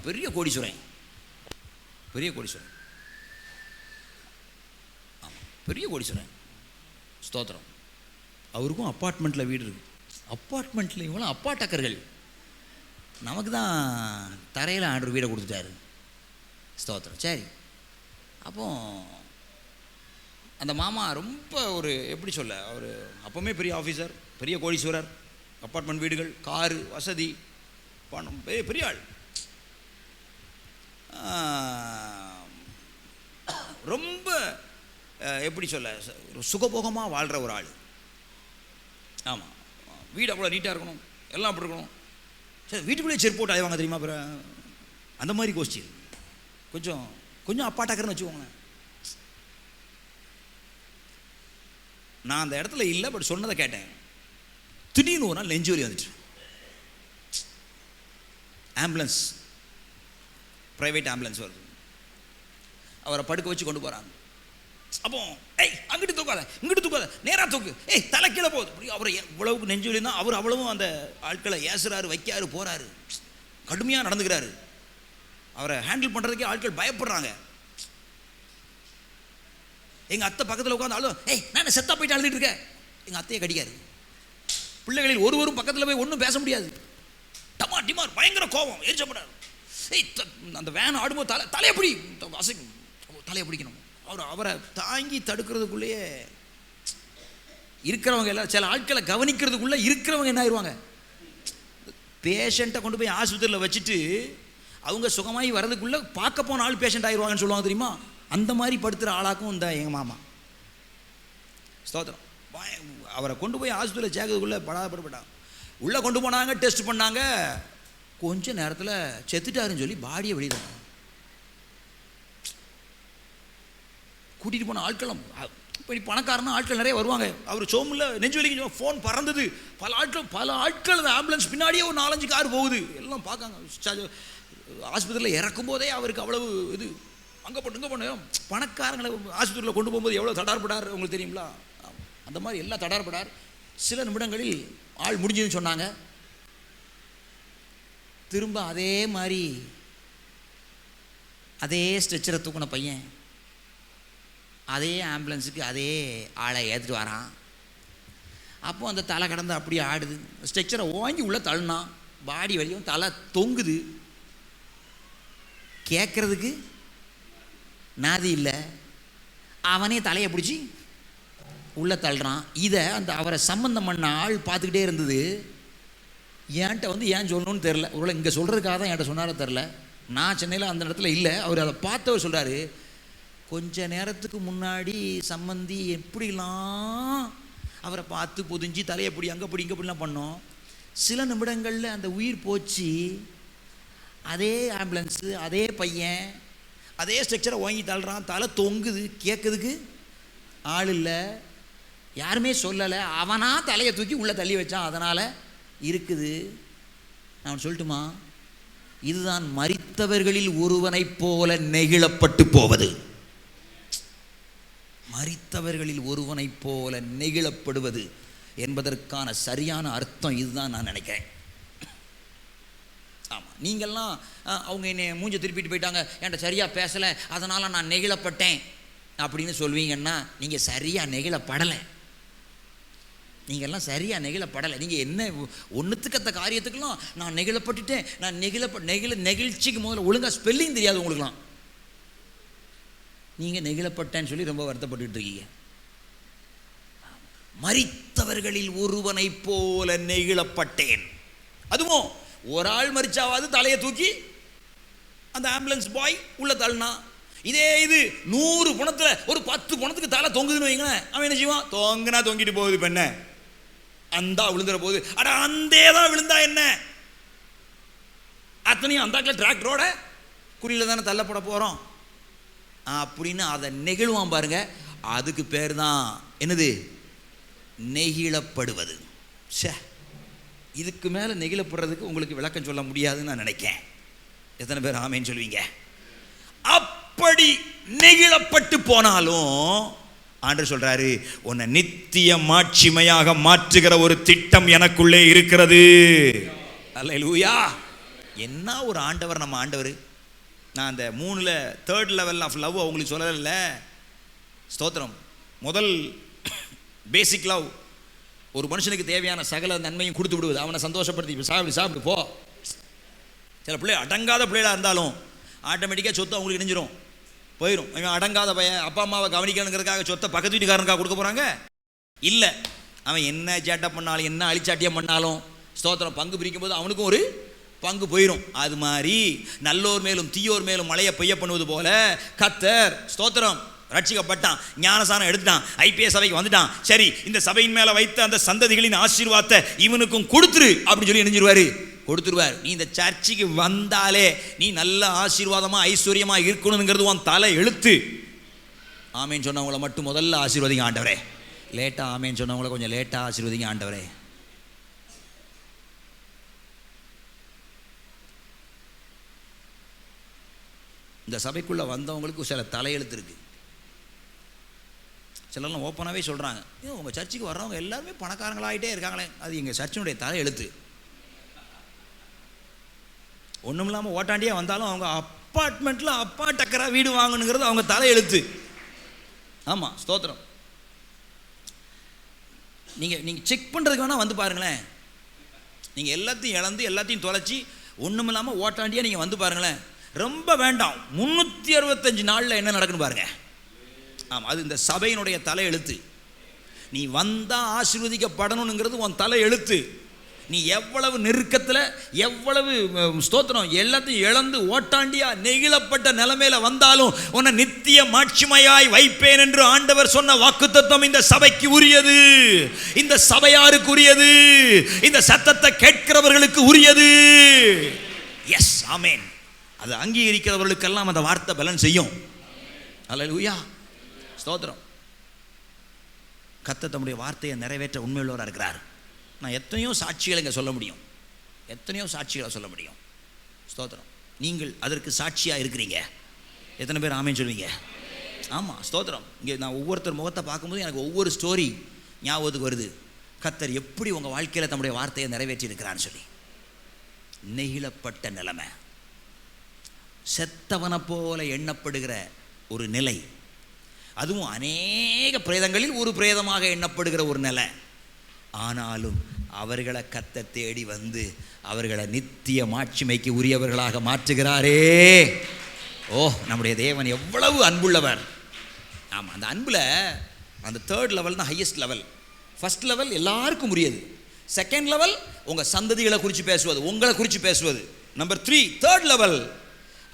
பெரிய கோடீஸ்வரன், பெரிய கோடீஸ்வரன். ஸ்தோத்திரம். அவருக்கும் அப்பார்ட்மெண்ட்டில் வீடு இருக்குது. அப்பார்ட்மெண்ட்டில் இவங்களும் அப்பாட்டக்கர்கள். நமக்கு தான் தரையில் ஆண்டவர் வீடை கொடுத்துட்டாரு. ஸ்தோத்திரம். சரி, அப்போ அந்த மாமா ரொம்ப ஒரு எப்படி சொல்ல, அவர் அப்போவுமே பெரிய ஆஃபீஸர், பெரிய கோடீஸ்வரர், அப்பார்ட்மெண்ட் வீடுகள், காரு, வசதி, பணம், பெரிய ஆள். ரொம்ப எப்படி சொல்ல, சுகபோகமாக வாழ்கிற ஒரு ஆள். ஆமாம், வீடு அவ்வளோ நீட்டாக இருக்கணும், எல்லாம் அப்படி இருக்கணும். சரி, வீட்டுக்குள்ளேயே செருப்பு போட்டு அலைவாங்க தெரியுமா? அப்புறம் அந்த மாதிரி கோஷ்டி கொஞ்சம் அப்பாட்டாக்கிறன்னு வச்சுக்கோங்களேன். நான் அந்த இடத்துல இல்லை, பட் சொன்னதை கேட்டேன். திடீர்னு ஒரு நாள் நெஞ்சு வலி வந்துச்சு. ஆம்புலன்ஸ், ப்ரைவேட் ஆம்புலன்ஸ் வருது. அவரை படுக்க வச்சு கொண்டு போகிறாங்க. அப்போ அங்கிட்டு தூக்காத, இங்கிட்டு தூக்காத, நேராக தூக்கு, தலை கீழே போகுது. அப்படி அவர் இவ்வளவுக்கு நெஞ்சு வலி தான். அவர் அவ்வளவும் அந்த ஆட்களை ஏசுறாரு, வைக்காரு, போகிறாரு, கடுமையாக நடந்துக்கிறாரு. அவரை ஹேண்டில் பண்ணுறதுக்கே ஆட்கள் பயப்படுறாங்க. எங்கள் அத்தை பக்கத்தில் உட்காந்தாலும் நான் செத்தா போயிட்டு அழுதுட்டு இருக்கேன். எங்கள் அத்தையை கடிக்காரு. பிள்ளைகளில் ஒருவரும் பக்கத்தில் போய் ஒன்றும் பேச முடியாது. டிமார் பயங்கர கோபம், எரிச்சப்படாரு. அந்த வேன் ஆடும்போது தலையை பிடி, தலையை பிடிக்கணும். அவரை தாங்கி தடுக்கிறதுக்குள்ளேயே இருக்கிறவங்க எல்லாம், சில ஆட்களை கவனிக்கிறதுக்குள்ளே இருக்கிறவங்க என்ன ஆயிடுவாங்க, பேஷண்ட்டை கொண்டு போய் ஆஸ்பத்திரியில் வச்சுட்டு அவங்க சுகமாகி வர்றதுக்குள்ளே பார்க்க போன ஆள் பேஷண்ட் ஆயிடுவாங்கன்னு சொல்லுவாங்க தெரியுமா? அந்த மாதிரி படுத்துகிற ஆளாக்கும் இந்த எங்கள் மாமா. ஸ்தோத்திரம். அவரை கொண்டு போய் ஆஸ்பத்திரியில் சேர்க்கறதுக்குள்ளே படாதப்பட்டாங்க. உள்ளே கொண்டு போனாங்க, டெஸ்ட் பண்ணாங்க. கொஞ்ச நேரத்தில் செத்துட்டாருன்னு சொல்லி பாடியை வெளியிட்டாங்க. கூட்டிகிட்டு போன ஆட்களும் இப்படி பணக்காரனா ஆட்கள் நிறைய வருவாங்க. அவர் சோமில் நெஞ்சு வலிக்கு ஃபோன் பறந்தது. பல ஆட்கள் அந்த ஆம்புலன்ஸ் பின்னாடியே ஒரு 4-5 கார் போகுது. எல்லாம் பார்க்காங்க. ஆஸ்பத்திரியில் இறக்கும் போதே அவருக்கு அவ்வளவு இது, அங்கே போட்டு இங்கே போன பணக்காரங்களை ஆஸ்பத்திரியில் கொண்டு போகும்போது எவ்வளோ தடார்படார் உங்களுக்கு தெரியுங்களா? அந்த மாதிரி எல்லாம் தடார்படார். சில நிமிடங்களில் ஆள் முடிஞ்சதுன்னு சொன்னாங்க. திரும்ப அதே மாதிரி அதே ஸ்ட்ரெச்சரை தூக்கின பையன் அதே ஆம்புலன்ஸுக்கு அதே ஆளை ஏற்றிட்டு வரான். அப்போ அந்த தலை கடந்து அப்படியே ஆடுது. ஸ்ட்ரெச்சரை வாங்கி உள்ளே தள்ளினான். பாடி வலியும் தலை தொங்குது. கேட்குறதுக்கு நாதி இல்லை. அவனே தலையை பிடிச்சி உள்ளே தள்ளுறான். இதை அந்த அவரை சம்பந்தம் பண்ண ஆள் பார்த்துக்கிட்டே இருந்தது. என்கிட்ட வந்து ஏன் சொல்லணும்னு தெரில. ஒருவேளை இங்கே சொல்கிறதுக்காக தான் என்கிட்ட சொன்னாரோ தெரில. நான் சென்னையில் அந்த இடத்துல இல்லை. அவர் அதை பார்த்தவர் சொல்கிறாரு, கொஞ்ச நேரத்துக்கு முன்னாடி சம்பந்தி எப்படிலாம் அவரை பார்த்து பொதிஞ்சு தலையை பிடி, அங்கே பிடி, இங்கே பிடிலாம் பண்ணோம். சில நிமிடங்களில் அந்த உயிர் போச்சு. அதே ஆம்புலன்ஸு, அதே பையன், அதே ஸ்ட்ரக்சரை வாங்கி தள்ளுறான். தலை தொங்குது. கேட்குறதுக்கு ஆள் இல்லை. யாருமே சொல்லலை. அவனா தலையை தூக்கி உள்ளே தள்ளி வச்சான். அதனால் இருக்குது. நான் சொல்லட்டுமா? இதுதான் மரித்தவர்களில் ஒருவனைப் போல நெகிழப்பட்டு போவது. மரித்தவர்களில் ஒருவனைப் போல நெகிழப்படுவது என்பதற்கான சரியான அர்த்தம் இதுதான் நான் நினைக்கிறேன். ஆமாம், நீங்கள்லாம் அவங்க என்னை மூஞ்ச திருப்பிட்டு போயிட்டாங்க, என்கிட்ட சரியாக பேசலை, அதனால் நான் நெகிழப்பட்டேன் அப்படின்னு சொல்வீங்கன்னா நீங்கள் சரியாக நெகிழப்படலை. நீங்கள்லாம் சரியாக நெகிழப்படலை. நீங்கள் என்ன ஒன்றுத்துக்கத்த காரியத்துக்கெல்லாம் நான் நெகிழப்பட்டுட்டேன், நான் நெகிழ்ச்சிக்கு முதல்ல ஒழுங்காக ஸ்பெல்லிங் தெரியாது உங்களுக்குலாம். நீங்கள் நெகிழப்பட்டேன்னு சொல்லி ரொம்ப வருத்தப்பட்டு இருக்கீங்க. மரித்தவர்களில் ஒருவனை போல நெகிழப்பட்டேன். அதுவும் ஒரு ஆள் மரிச்சாவது தலையை தூக்கி அந்த ஆம்புலன்ஸ் பாய் உள்ள தள்ளினா. இதே இது 100 பணத்தில் ஒரு 10 பணத்துக்கு தலை தொங்குதுன்னு வைங்களேன். அவன் என்ன செய்வான்? தொங்குனா தொங்கிட்டு போகுது. பெண்ண அந்த விழுந்துற போகுது. அட அந்தே தான் விழுந்தா என்ன, அத்தனையும் அந்தாக்கில் டிராக்டரோட குறியில் தானே தள்ளப்பட போகிறோம் அப்படின்னு அதை நெகிழ்வான் பாருங்க. அதுக்கு பேர் தான் என்னது? நெகிழப்படுவது. சே, இதுக்கு மேலே நெகிழப்படுறதுக்கு உங்களுக்கு விளக்கம் சொல்ல முடியாதுன்னு நான் நினைக்கிறேன். எத்தனை பேர் ஆமேன்னு சொல்லுவீங்க? அப்படி நெகிழப்பட்டு போனாலும் ஆண்டவர் சொல்றாரு, உன்னை நித்திய மாட்சிமையாக மாற்றுகிற ஒரு திட்டம் எனக்குள்ளே இருக்கிறது. அல்லேலூயா! என்ன ஒரு ஆண்டவர் நம்ம ஆண்டவர்! நான் அந்த 3ல் 3rd level ஆஃப் லவ் அவங்களுக்கு சொல்லல. ஸ்தோத்திரம். முதல் பேசிக் லவ், ஒரு மனுஷனுக்கு தேவையான சகல நன்மையும் கொடுத்து விடுவது, அவனை சந்தோஷப்படுத்தி சாப்பிடு போ. சில பிள்ளை அடங்காத பிள்ளைகளாக இருந்தாலும் ஆட்டோமேட்டிக்காக சொத்து அவங்களுக்கு இணைஞ்சிரும், போயிடும். இவன் அடங்காத பையன், அப்பா அம்மாவை கவனிக்கணுங்கிறதுக்காக சொத்தை பக்கத்து வீட்டுக்காரனுக்காக கொடுக்க போகிறாங்க? இல்லை. அவன் என்ன சேட்டை பண்ணாலும், என்ன அழிச்சாட்டியம் பண்ணாலும், ஸ்தோத்திரம், பங்கு பிரிக்கும் போது அவனுக்கும் ஒரு பங்கு போயிடும். அது மாதிரி நல்லோர் மேலும் தீயோர் மேலும் மழையை பெய்ய பண்ணுவது போல கர்த்தர், ஸ்தோத்திரம், ரட்சிக்கப்பட்டான், ஞானசானம் எடுத்துட்டான், ஐபிஎஸ் சபைக்கு வந்துட்டான். சரி, இந்த சபையின் மேலே வைத்த அந்த சந்ததிகளின் ஆசீர்வாதத்தை இவனுக்கும் கொடுத்துரு அப்படின்னு சொல்லி நினைஞ்சிருவாரு, கொடுத்துருவார். நீ இந்த சர்ச்சுக்கு வந்தாலே நீ நல்ல ஆசீர்வாதமாக ஐஸ்வர்யமாக இருக்கணுங்கிறது உன் தலை எழுத்து. ஆமேன்னு சொன்னவங்கள மட்டும் முதல்ல ஆசீர்வதிங்க ஆண்டவரே. லேட்டாக ஆமேன்னு சொன்னவங்கள கொஞ்சம் லேட்டாக ஆசீர்வதிங்க ஆண்டவரே. இந்த சபைக்குள்ளே வந்தவங்களுக்கு சில தலையெழுத்து இருக்குது. சிலர்லாம் ஓப்பனாகவே சொல்கிறாங்க, உங்கள் சர்ச்சுக்கு வர்றவங்க எல்லாருமே பணக்காரங்களாகிட்டே இருக்காங்களே, அது எங்கள் சர்ச்சினுடைய தலையெழுத்து. ஒன்றும் இல்லாமல் ஓட்டாண்டியாக வந்தாலும் அவங்க அப்பார்ட்மெண்ட்டில் அப்பா டக்கரா வீடு வாங்கணுங்கிறது அவங்க தலையெழுத்து. ஆமாம், ஸ்தோத்திரம். நீங்கள் செக் பண்ணுறதுக்கு வேணால் வந்து பாருங்களேன். நீங்கள் எல்லாத்தையும் இழந்து எல்லாத்தையும் தொலைச்சி ஒன்றும் இல்லாமல் ஓட்டாண்டியாக நீங்கள் வந்து பாருங்களேன். ரொம்ப வேண்டாம், 365 நாளில் என்ன நடக்குன்னு பாருங்க. ஆமாம், அது இந்த சபையினுடைய தலையெழுத்து. நீ வந்தால் ஆசீர்வதிக்கப்படணுங்கிறது உன் தலையெழுத்து. நீ எவ்வளவு நெருக்கத்தில், எவ்வளவு ஸ்தோத்திரம், எல்லாத்தையும் இழந்து ஓட்டாண்டியா நெகிழப்பட்ட நிலைமையில வந்தாலும் உன்னை நித்திய மாட்சிமையாய் வைப்பேன் என்று ஆண்டவர் சொன்ன வாக்குத்தத்தம் இந்த சபைக்கு உரியது, இந்த சபையாருக்கு உரியது, இந்த சத்தத்தை கேட்கிறவர்களுக்கு உரியது. எஸ், ஆமேன். அது அங்கீகரிக்கிறவர்களுக்கெல்லாம் அந்த வார்த்தை பலன் செய்யும். அல்லேலூயா, ஸ்தோத்திரம். கர்த்தர் தம்முடைய வார்த்தையை நிறைவேற்ற உண்மையுள்ளவராக இருக்கிறார். நான் எத்தனையோ சாட்சிகளை இங்கே சொல்ல முடியும், எத்தனையோ சாட்சிகளை சொல்ல முடியும். ஸ்தோத்திரம். நீங்கள் அதற்கு சாட்சியாக இருக்கிறீங்க. எத்தனை பேர் ஆமேன்னு சொல்லுவீங்க? ஆமாம், ஸ்தோத்திரம். இங்கே நான் ஒவ்வொருத்தர் முகத்தை பார்க்கும்போது எனக்கு ஒவ்வொரு ஸ்டோரி ஞாபகத்துக்கு வருது. கர்த்தர் எப்படி உங்கள் வாழ்க்கையில் தம்முடைய வார்த்தையை நிறைவேற்றி இருக்கிறான்னு சொல்லி. நெகிழப்பட்ட நிலைமை, செத்தவனை போல எண்ணப்படுகிற ஒரு நிலை, அதுவும் அநேக பிரேதங்களில் ஒரு பிரேதமாக எண்ணப்படுகிற ஒரு நிலை. ஆனாலும் அவர்களை கர்த்தர் தேடி வந்து அவர்களை நித்திய மாட்சிமைக்கு உரியவர்களாக மாற்றுகிறாரே. ஓ, நம்முடைய தேவன் எவ்வளவு அன்புள்ளவர்! ஆமாம், அந்த அன்பில் அந்த 3rd level தான் ஹையஸ்ட் லெவல். ஃபர்ஸ்ட் லெவல் எல்லாருக்கும் உரியது. செகண்ட் லெவல் உங்கள் சந்ததிகளை குறித்து பேசுவது, உங்களை குறித்து பேசுவது. நம்பர் 3 3rd level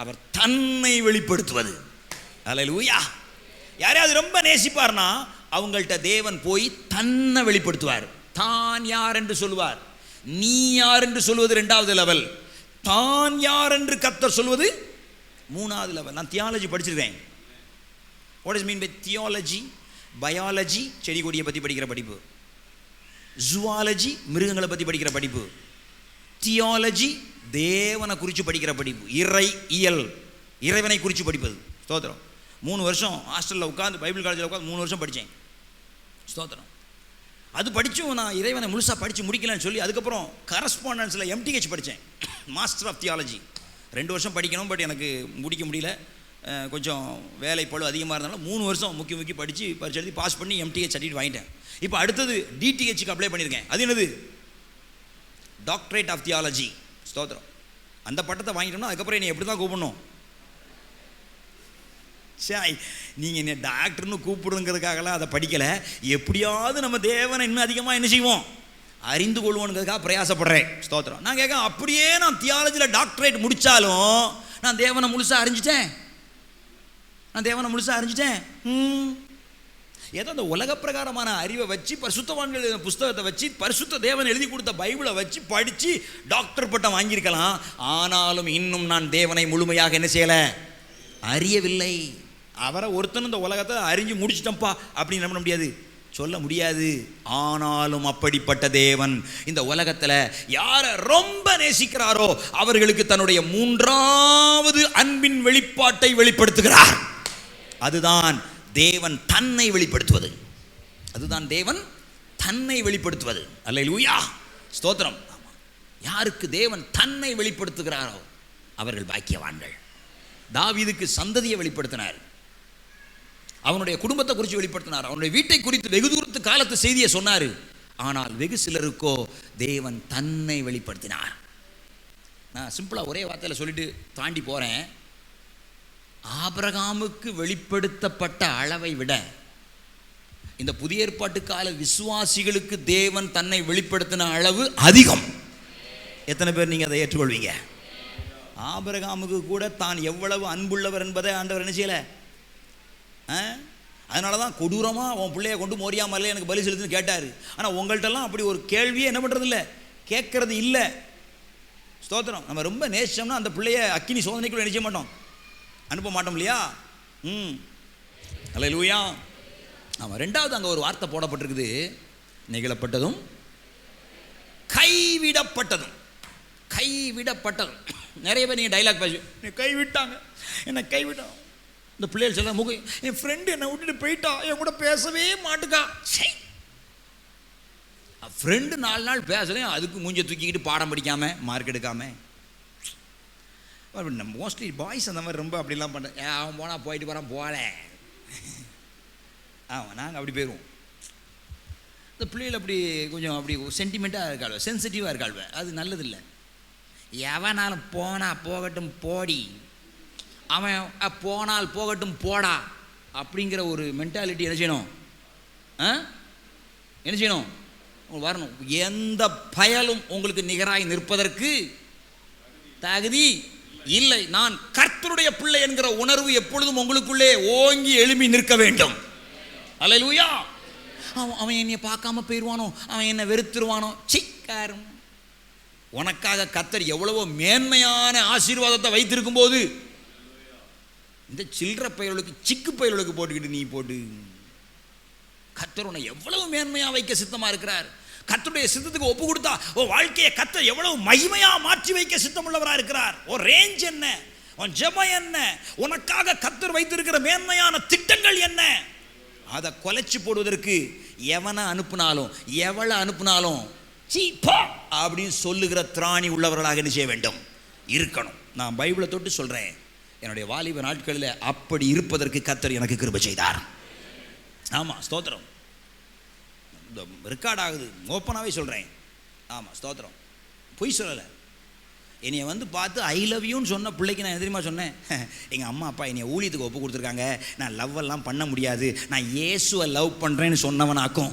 அவர் தன்னை வெளிப்படுத்துவது. அல்லேலூயா! யாரையாவது ரொம்ப நேசிப்பார்னா அவங்கள்ட்ட தேவன் போய் தன்னை வெளிப்படுத்துவார். தான் யார் என்று சொல்லுவார். நீ யார் என்று சொல்வது 2வது லெவல், தான் யார் என்று கர்த்தர் சொல்வது 3வது லெவல். நான் தியாலஜி படிச்சிருக்கேன். What is mean by theology? Biology, செடி கொடியை பற்றி படிக்கிற படிப்பு. ஜுவாலஜி, மிருகங்களை பற்றி படிக்கிற படிப்பு. தியாலஜி, தேவனை குறித்து படிக்கிற படிப்பு. இறையியல், இறைவனை குறித்து படிப்பது. ஸ்தோத்திரம். 3 வருஷம் ஹாஸ்டலில் உட்காந்து பைபிள் காலேஜில் உட்காந்து 3 வருஷம் படித்தேன். ஸ்தோத்திரம். அது படித்தும் நான் இறைவனை முழுசாக படித்து முடிக்கலன்னு சொல்லி அதுக்கப்புறம் கரஸ்பாண்டன்ஸில் எம்டிஹெச் படித்தேன், மாஸ்டர் ஆஃப் தியாலஜி. 2 வருஷம் படிக்கணும், பட் எனக்கு முடிக்க முடியல. கொஞ்சம் வேலை பழு அதிகமாக இருந்தாலும் 3 வருஷம் முக்கி படித்து பரிட்சை எழுதி பாஸ் பண்ணி எம்டிஹெச் சர்டிஃபிகேட் வாங்கிட்டேன். இப்போ அடுத்தது டிடிஹெச்சுக்கு அப்ளை பண்ணியிருக்கேன். அது என்னது? Doctorate of theology. ஸ்தோத்திரம். அந்த பட்டத்தை வாங்கிட்டோம்னா அதுக்கப்புறம் என்னை எப்படி தான் கூப்பிடணும்? சாய், நீங்கள் என்ன டாக்டர்னு கூப்பிடுங்கிறதுக்காகலாம் அதை படிக்கலை. எப்படியாவது நம்ம தேவனை இன்னும் அதிகமாக என்ன செய்வோம், அறிந்து கொள்வோங்கிறதுக்காக பிரயாசப்படுறேன். ஸ்தோத்திரம். நான் கேட்க, அப்படியே நான் தியாலஜியில் டாக்டரேட் முடித்தாலும் நான் தேவனை முழுசாக அறிஞ்சிட்டேன். ஏதோ அந்த உலக பிரகாரமான அறிவை வச்சு, பரிசுத்தவான்கள் புஸ்தகத்தை வச்சு, பரிசுத்த தேவன் எழுதி கொடுத்த பைபிளை வச்சு படித்து டாக்டர் பட்டம் வாங்கியிருக்கலாம். ஆனாலும் இன்னும் நான் தேவனை முழுமையாக என்ன செய்யலை, அறியவில்லை. அவரை ஒருத்தனும் இந்த உலகத்தை அறிஞ்சு முடிச்சிட்டோம்ப்பா அப்படின்னு என்ன பண்ண முடியாது, சொல்ல முடியாது. ஆனாலும் அப்படிப்பட்ட தேவன் இந்த உலகத்தில் யாரை ரொம்ப நேசிக்கிறாரோ அவர்களுக்கு தன்னுடைய மூன்றாவது அன்பின் வெளிப்பாட்டை வெளிப்படுத்துகிறார். அதுதான் தேவன் தன்னை வெளிப்படுத்துவது. அதுதான் தேவன் தன்னை வெளிப்படுத்துவது. அல்லேலூயா, ஸ்தோத்திரம். யாருக்கு தேவன் தன்னை வெளிப்படுத்துகிறாரோ அவர்கள் பாக்கியவான்கள். தாவீதுக்கு சந்ததியை வெளிப்படுத்தினார், அவனுடைய குடும்பத்தை குறித்து வெளிப்படுத்தினார், அவனுடைய வீட்டை குறித்து வெகு தூரத்து காலத்து செய்தியை சொன்னார். ஆனால் வெகு சிலருக்கோ தேவன் தன்னை வெளிப்படுத்தினார். நான் சிம்பிளாக ஒரே வார்த்தையில் சொல்லிட்டு தாண்டி போகிறேன். ஆபிரகாமுக்கு வெளிப்படுத்தப்பட்ட அளவை விட இந்த புதிய ஏற்பாட்டு கால விசுவாசிகளுக்கு தேவன் தன்னை வெளிப்படுத்தின அளவு அதிகம். எத்தனை பேர் நீங்கள் அதை ஏற்றுக்கொள்வீங்க? ஆபிரகாமுக்கு கூட தான் எவ்வளவு அன்புள்ளவர் என்பதை ஆண்டவர் என்ன செய்யலை. அதனால தான் கொடூரமாக உன் பிள்ளைய கொண்டு மோரியா மலையில் எனக்கு பலி செலுத்துன்னு கேட்டார். ஆனால் உங்கள்கிட்டலாம் அப்படி ஒரு கேள்வியே என்ன பண்ணுறது இல்லை, கேட்கறது இல்லை. ஸ்தோத்திரம். நம்ம ரொம்ப நேசிச்சோம்னா அந்த பிள்ளைய அக்கினி சோதனைக்குள்ள நினைச்ச மாட்டோம், அனுப்ப மாட்டோம் இல்லையா? அல்லேலூயா. ஆமாம். ரெண்டாவது அங்கே ஒரு வார்த்தை போடப்பட்டிருக்குது, நெகிழப்பட்டதும் கைவிடப்பட்டதும். கைவிடப்பட்டதும். நிறைய பேர் நீங்கள் டைலாக் பேச, என்னை கைவிட்டாங்க, என்னை கைவிட்டாங்க. இந்த பிள்ளைகள் சொல்ல முகம், என் ஃப்ரெண்டு என்னை விட்டுட்டு போயிட்டா, என் கூட பேசவே மாட்டுக்கா. சரி, ஃப்ரெண்டு 4 நாள் பேசலையும் அதுக்கு மூஞ்ச தூக்கிக்கிட்டு பாடம் படிக்காமல் மார்க் எடுக்காமல். மோஸ்ட்லி பாய்ஸ் அந்த மாதிரி ரொம்ப அப்படிலாம் பண்ண, அவன் போனால் போயிட்டு போகிறான் போகல. ஆமாம், நாங்கள் அப்படி போயிடுவோம். இந்த பிள்ளைகள் அப்படி கொஞ்சம் அப்படி சென்டிமெண்ட்டாக இருக்காள்வ, சென்சிட்டிவாக இருக்காள்வ. அது நல்லதில்லை. எவனாலும் போனால் போகட்டும் போடி, அவன் போனால் போகட்டும் போடா அப்படிங்கிற ஒரு மென்டாலிட்டி என்ன செய்யணும், என்ன செய்யணும், வரணும். எந்த பயலும் உங்களுக்கு நிகராய் நிற்பதற்கு தகுதி இல்லை. நான் கர்த்தருடைய பிள்ளை என்கிற உணர்வு எப்பொழுதும் உங்களுக்குள்ளே ஓங்கி எழும்பி நிற்க வேண்டும். அல்லேலூயா. அவன் என்னை பார்க்காம போயிடுவானோ, அவன் என்னை வெறுத்துருவானோ, சிக்காரும். உனக்காக கர்த்தர் எவ்வளவோ மேன்மையான ஆசீர்வாதத்தை வைத்திருக்கும் போது இந்த சில்லற பயலுக்கு சிக்கு பயலுக்கு போட்டுக்கிட்டு நீ போட்டு, கர்த்தர் உன்னை எவ்வளவு மேன்மையாக வைக்க சித்தமாக இருக்கிறார். கர்த்தருடைய சித்தத்துக்கு ஒப்பு கொடுத்தா உன் வாழ்க்கையை கர்த்தர் எவ்வளவு மகிமையாக மாற்றி வைக்க சித்தமுள்ளவராக இருக்கிறார். ஒரு ரேஞ்ச் என்ன, உன் ஜெபம் என்ன, உனக்காக கர்த்தர் வைத்திருக்கிற மேன்மையான திட்டங்கள் என்ன, அதை கொலைச்சு போடுவதற்கு எவனை அனுப்புனாலும் எவளை அனுப்புனாலும் சீப்பா அப்படின்னு சொல்லுகிற திராணி உள்ளவர்களாக என்ன செய்ய வேண்டும், இருக்கணும். நான் பைபிளை தொட்டு சொல்கிறேன், என்னுடைய வாலிப நாட்களில் அப்படி இருப்பதற்கு கர்த்தர் எனக்கு கிருபை செய்தார். ஆமாம், ஸ்தோத்திரம். இந்த ரெக்கார்ட் ஆகுது, ஓப்பனாகவே சொல்கிறேன். ஆமாம், ஸ்தோத்திரம், பொய் சொல்லலை. என்னைய வந்து பார்த்து ஐ லவ் யூன்னு சொன்ன பிள்ளைக்கு நான் எதிரிமா சொன்னேன், எங்கள் அம்மா அப்பா என்னை ஊழியத்துக்கு ஒப்பு கொடுத்துருக்காங்க, நான் லவ்வெல்லாம் பண்ண முடியாது, நான் இயேசுவை லவ் பண்ணுறேன்னு சொன்னவனாக்கும்.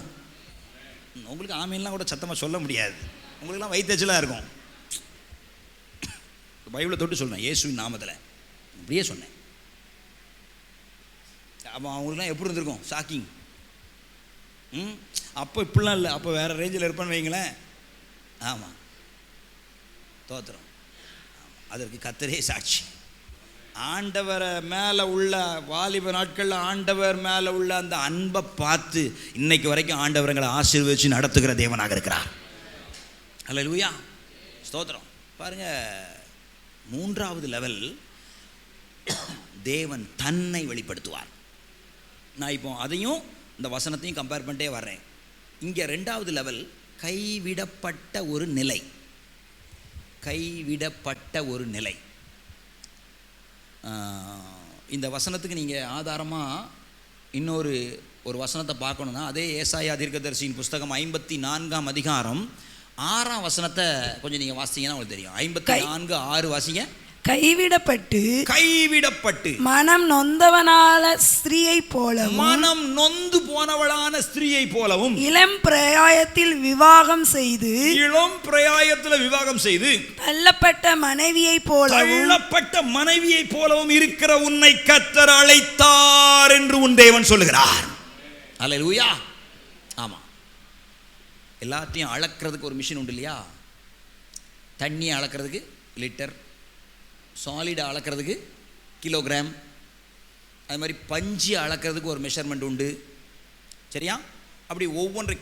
உங்களுக்கு ஆமையெல்லாம் கூட சத்தமாக சொல்ல முடியாது, உங்களுக்கெல்லாம் வயிற்றுச்சலாக இருக்கும். பைபிளை தொட்டு சொல்கிறேன், இயேசுவின் நாமத்தில் அப்படியே சொன்னேன். அப்போ அவங்களுக்குலாம் எப்படி இருந்திருக்கும், ஷாக்கிங். அப்போ இப்படிலாம் இல்லை, அப்போ வேறு ரேஞ்சில் இருப்பேன்னு வைங்களேன். ஆமாம், தோத்திரம். அதற்கு கர்த்தரே சாட்சி. ஆண்டவரை மேலே உள்ள வாலிப நாட்களில் ஆண்டவர் மேலே உள்ள அந்த அன்பை பார்த்து இன்னைக்கு வரைக்கும் ஆண்டவரங்களை ஆசீர்வதித்து நடத்துகிற தேவனாக இருக்கிறார். அல்லேலூயா, ஸ்தோத்திரம். பாருங்கள், 3வது லெவல் தேவன் தன்னை வெளிப்படுத்துவார். நான் இப்போ அதையும் இந்த வசனத்தையும் கம்பேர் பண்ணிட்டே வர்றேன். இங்கே 2வது லெவல் கைவிடப்பட்ட ஒரு நிலை. கைவிடப்பட்ட ஒரு நிலை. இந்த வசனத்துக்கு நீங்கள் ஆதாரமாக இன்னொரு வசனத்தை பார்க்கணுன்னா, அதே ஏசாயா தீர்க்கதரிசியின் புஸ்தகம் 54ஆம் அதிகாரம் 6ஆம் வசனத்தை கொஞ்சம் நீங்கள் வாசிங்கன்னா உங்களுக்கு தெரியும். 54:6 வாசிங்க. கைவிடப்பட்டு மனம் நொந்தவனான ஸ்திரீயை போலவும், மனம் நொந்து போனவளான ஸ்திரீயை போலவும், இளம் பிரயாயத்தில் விவாகம் செய்து தள்ளப்பட்ட மனைவியை போலவும் இருக்கிற உன்னை கர்த்தர் அழைத்தார் என்று உன் தேவன் சொல்லுகிறார். அல்லேலூயா. ஆமா, எல்லாத்தையும் அளக்கிறதுக்கு ஒரு மிஷின் உண்டு இல்லையா? தண்ணியை அளக்கிறதுக்கு லிட்டர், சாலிடை அளக்கிறதுக்கு கிலோகிராம், அது மாதிரி பஞ்சு அளக்கிறதுக்கு ஒரு மெஷர்மெண்ட் உண்டு. சரியா? அப்படி ஒவ்வொன்றை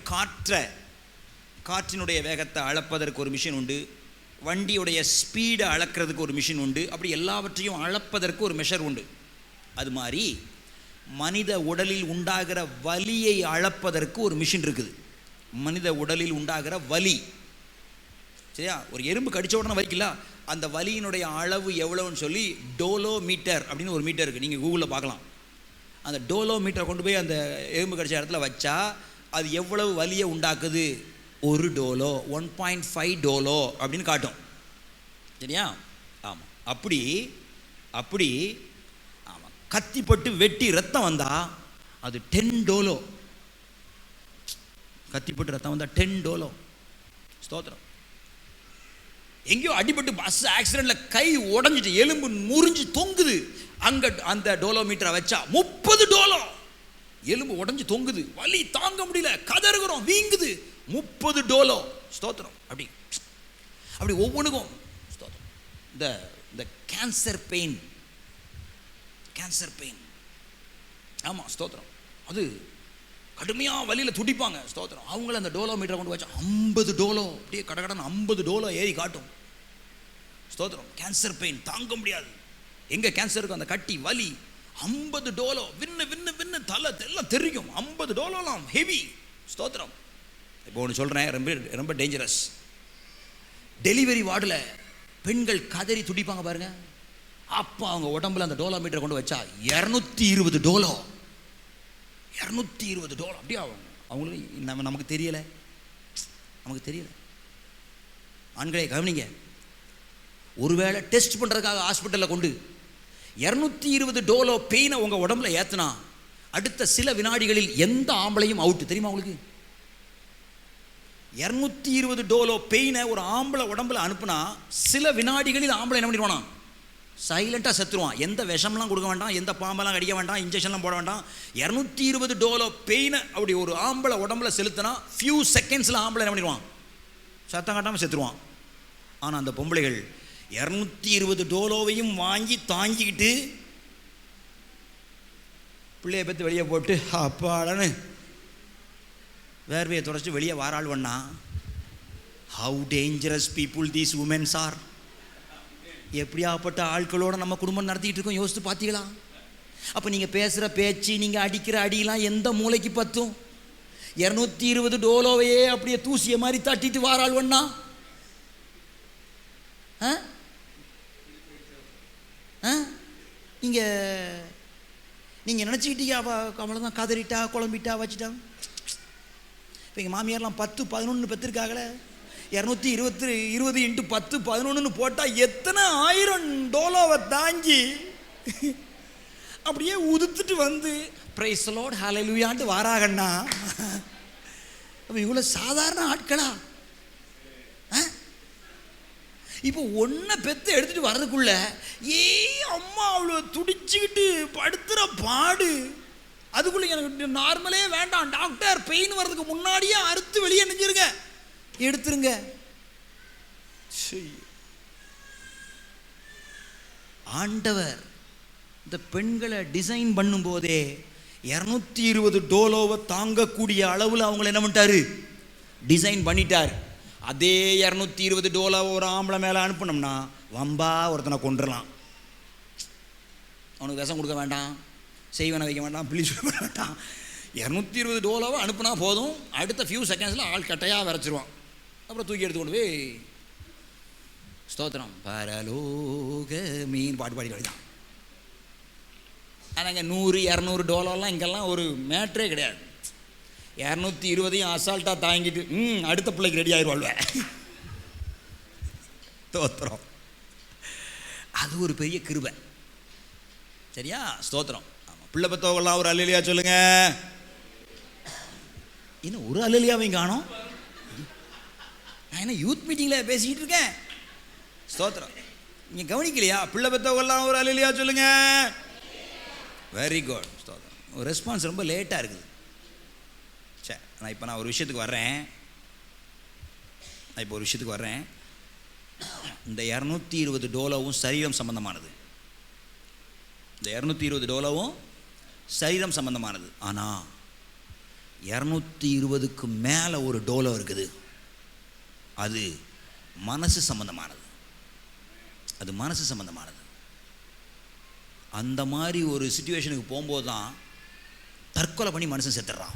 காற்றினுடைய வேகத்தை அளப்பதற்கு ஒரு மிஷின் உண்டு. வண்டியுடைய ஸ்பீடை அளக்கிறதுக்கு ஒரு மிஷின் உண்டு. அப்படி எல்லாவற்றையும் அளப்பதற்கு ஒரு மெஷர் உண்டு. அது மாதிரி மனித உடலில் உண்டாகிற வலியை அளப்பதற்கு ஒரு மிஷின் இருக்குது. மனித உடலில் உண்டாகிற வலி, சரியா? ஒரு எறும்பு கடிச்ச உடனே வலிக்கல, அந்த வலியினுடைய அளவு எவ்வளோன்னு சொல்லி டோலோமீட்டர் அப்படின்னு ஒரு மீட்டர் இருக்குது. நீங்கள் கூகுளில் பார்க்கலாம். அந்த டோலோமீட்டரை கொண்டு போய் அந்த எறும்பு கடிச்ச இடத்துல வச்சா அது எவ்வளவு வலியை உண்டாக்குது, 1 டோலோ 1.5 டோலோ அப்படின்னு காட்டும். சரியா? ஆமாம். அப்படி ஆமாம், கத்திப்பட்டு வெட்டி ரத்தம் வந்தால் அது 10 டோலோ. கத்திப்பட்டு ரத்தம் வந்தால் 10 டோலோ. ஸ்தோத்திரம். எங்கேயோ அடிபட்டு பஸ் ஆக்சிடென்ட்ல கை உடஞ்சிட்டு எலும்பு முறிஞ்சு தொங்குது, அங்கே அந்த டோலோமீட்டரை வச்சா 30 டோலோ. எலும்பு உடஞ்சி தொங்குது, வலி தாங்க முடியல, கதறுகிறோம், வீங்குது, 30 டோலோ. ஸ்தோத்திரம். அப்படி ஒவ்வொன்றுக்கும் ஸ்தோத்திரம். இந்த கேன்சர் பெயின் ஆமாம் ஸ்தோத்திரம், அது கடுமையாக வலியில் துடிப்பாங்க. ஸ்தோத்திரம். அவங்கள அந்த டோலோமீட்டரை கொண்டு வச்சா 50 டோலோ, அப்படியே கடகடன்னு 50 டோலோ ஏறி காட்டும். ஸ்தோத்திரம். கேன்சர் பெயின் தாங்க முடியாது. எங்கே கேன்சருக்கு அந்த கட்டி வலி 50 டோலோ, வின்னு தலை எல்லாம் தெரியும். 50 டோலோலாம் ஹெவி. ஸ்தோத்திரம். இப்போ ஒன்று சொல்கிறேன், ரொம்ப டேஞ்சரஸ். டெலிவரி வார்டில் பெண்கள் கதறி துடிப்பாங்க பாருங்க. அப்போ அவங்க உடம்புல அந்த டோலோமீட்டரை கொண்டு வச்சா 220 டோலோ. 220 டோலோ அப்படியே ஆகும். அவங்களுக்கு நமக்கு தெரியலை. ஆண்களே கவனிங்க, ஒருவேளை டெஸ்ட் பண்ணுறதுக்காக ஹாஸ்பிட்டலில் கொண்டு 220 டோலோ பெயினை உங்கள் உடம்புல ஏற்றுனா அடுத்த சில வினாடிகளில் எந்த ஆம்பளையும் அவுட்டு. தெரியுமா உங்களுக்கு? 220 டோலோ பெயினை ஒரு ஆம்பளை உடம்புல அனுப்புனா சில வினாடிகளில் ஆம்பளை என்ன பண்ணிடுவானா? சைலண்ட்டாக செத்துருவான். எந்த விஷம்லாம் கொடுக்க வேண்டாம், எந்த பாம்பெல்லாம் கடிக்க வேண்டாம், இன்ஜெக்ஷன்லாம் போட வேண்டாம். 220 டோலோ பெயினை அப்படி ஒரு ஆம்பளை உடம்புல செலுத்தினா ஃபியூ செகண்ட்ஸில் ஆம்பளை என்ன பண்ணிடுவான்? சத்தம் காட்டாமல் செத்துருவான். ஆனால் அந்த பொம்பளைகள் 220 டோலோவையும் வாங்கி தாங்கிக்கிட்டு பிள்ளையை பற்றி வெளியே போட்டு அப்பாடன்னு வேர்வையை தொடச்சி வெளியே வாராள்வண்ணா. How dangerous people these womens are. எப்படியாப்பட்ட ஆட்களோடு நம்ம குடும்பம் நடத்திக்கிட்டு இருக்கோம், யோசித்து பார்த்தீங்களா? அப்போ நீங்கள் பேசுகிற பேச்சு, நீங்கள் அடிக்கிற அடியெல்லாம் எந்த மூளைக்கு பத்தும்? 220 டோலோவையே அப்படியே தூசியை மாதிரி தட்டிட்டு வாராள்வண்ணா. நீங்கள் நினச்சிக்கிட்டீங்க அவ்வளோதான், கதறிட்டா குழம்பிட்டா வச்சுட்டா. இப்போ எங்கள் மாமியார்லாம் 10 11 பெற்றிருக்காங்களே. 220 × 10 11 போட்டால் எத்தனை 1000 டோலோவை தாங்கி அப்படியே உதுத்துட்டு வந்து பிரைஸ் தி லார்ட் ஹல்லேலூயான்ட்டு வாராகண்ணா. அப்போ இவ்வளோ சாதாரண ஆட்களா? இப்போ ஒன்றை பெற்று எடுத்துகிட்டு வர்றதுக்குள்ள அம்மா அவ்வளோ துடிச்சுக்கிட்டு படுத்துகிற பாடு. அதுக்குள்ளே எனக்கு நார்மலே வேண்டாம் டாக்டர், பெயின் வர்றதுக்கு முன்னாடியே அறுத்து வெளியே நெஞ்சிருங்க, எடுத்துருங்க. ஆண்டவர் இந்த பெண்களை டிசைன் பண்ணும்போதே 220 டோலோவை தாங்கக்கூடிய அளவில் அவங்களை என்ன பண்ணிட்டாரு? டிசைன் பண்ணிட்டார். அதே 220 டோலோவை ஒரு ஆம்பளை மேலே அனுப்பினோம்னா வம்பா ஒருத்தனை கொண்டுடலாம். அவனுக்கு விஷம் கொடுக்க வேண்டாம், செய்வனை வைக்க வேண்டாம், பிள்ளை சொல்ல வேண்டாம். 220 டோலோவை அனுப்புனா போதும், அடுத்த ஃபியூ செகண்ட்ஸில் ஆள் கட்டையாக விரைச்சிருவான். அப்புறம் தூக்கி எடுத்து கொண்டு போய் ஸ்தோத்திரம் பரலோக மீன் பாட்டு பாடி தான். ஆனால் இங்கே 100 200 டோலோலாம் இங்கெல்லாம் ஒரு மேட்ரே கிடையாது. 220 அசால்ட்டாக தாங்கிட்டு அடுத்த பிள்ளைக்கு ரெடி ஆயிடுவாள்வேன். ஸ்தோத்திரம். அது ஒரு பெரிய கிருபை. சரியா? ஸ்தோத்திரம். ஆமாம். பிள்ளை பத்தவங்களாம் ஒரு அல்லேலியா சொல்லுங்க. இன்னும் ஒரு அல்லேலியாவையும் காணோம். நான் என்ன யூத் மீட்டிங்கில் பேசிக்கிட்டு இருக்கேன். ஸ்தோத்திரம். நீங்கள் கவனிக்கலையா? பிள்ளை பத்தவங்களாம் ஒரு அல்லேலியா சொல்லுங்க. Very good. ஸ்தோத்திரம். ஒரு ரெஸ்பான்ஸ் ரொம்ப லேட்டாக இருக்குது. சரி, நான் ஒரு விஷயத்துக்கு வர்றேன். இந்த 220 டோலோவும் சரீரம் சம்பந்தமானது. இந்த 220 டோலோவும் சரீரம் சம்பந்தமானது. ஆனால் 220க்கு மேலே ஒரு டோலோ இருக்குது, அது மனசு சம்பந்தமானது. அது மனசு சம்பந்தமானது. அந்த மாதிரி ஒரு சிச்சுவேஷனுக்கு போகும்போது தான் தற்கொலை பண்ணி மனுஷன் செத்துடுறான்.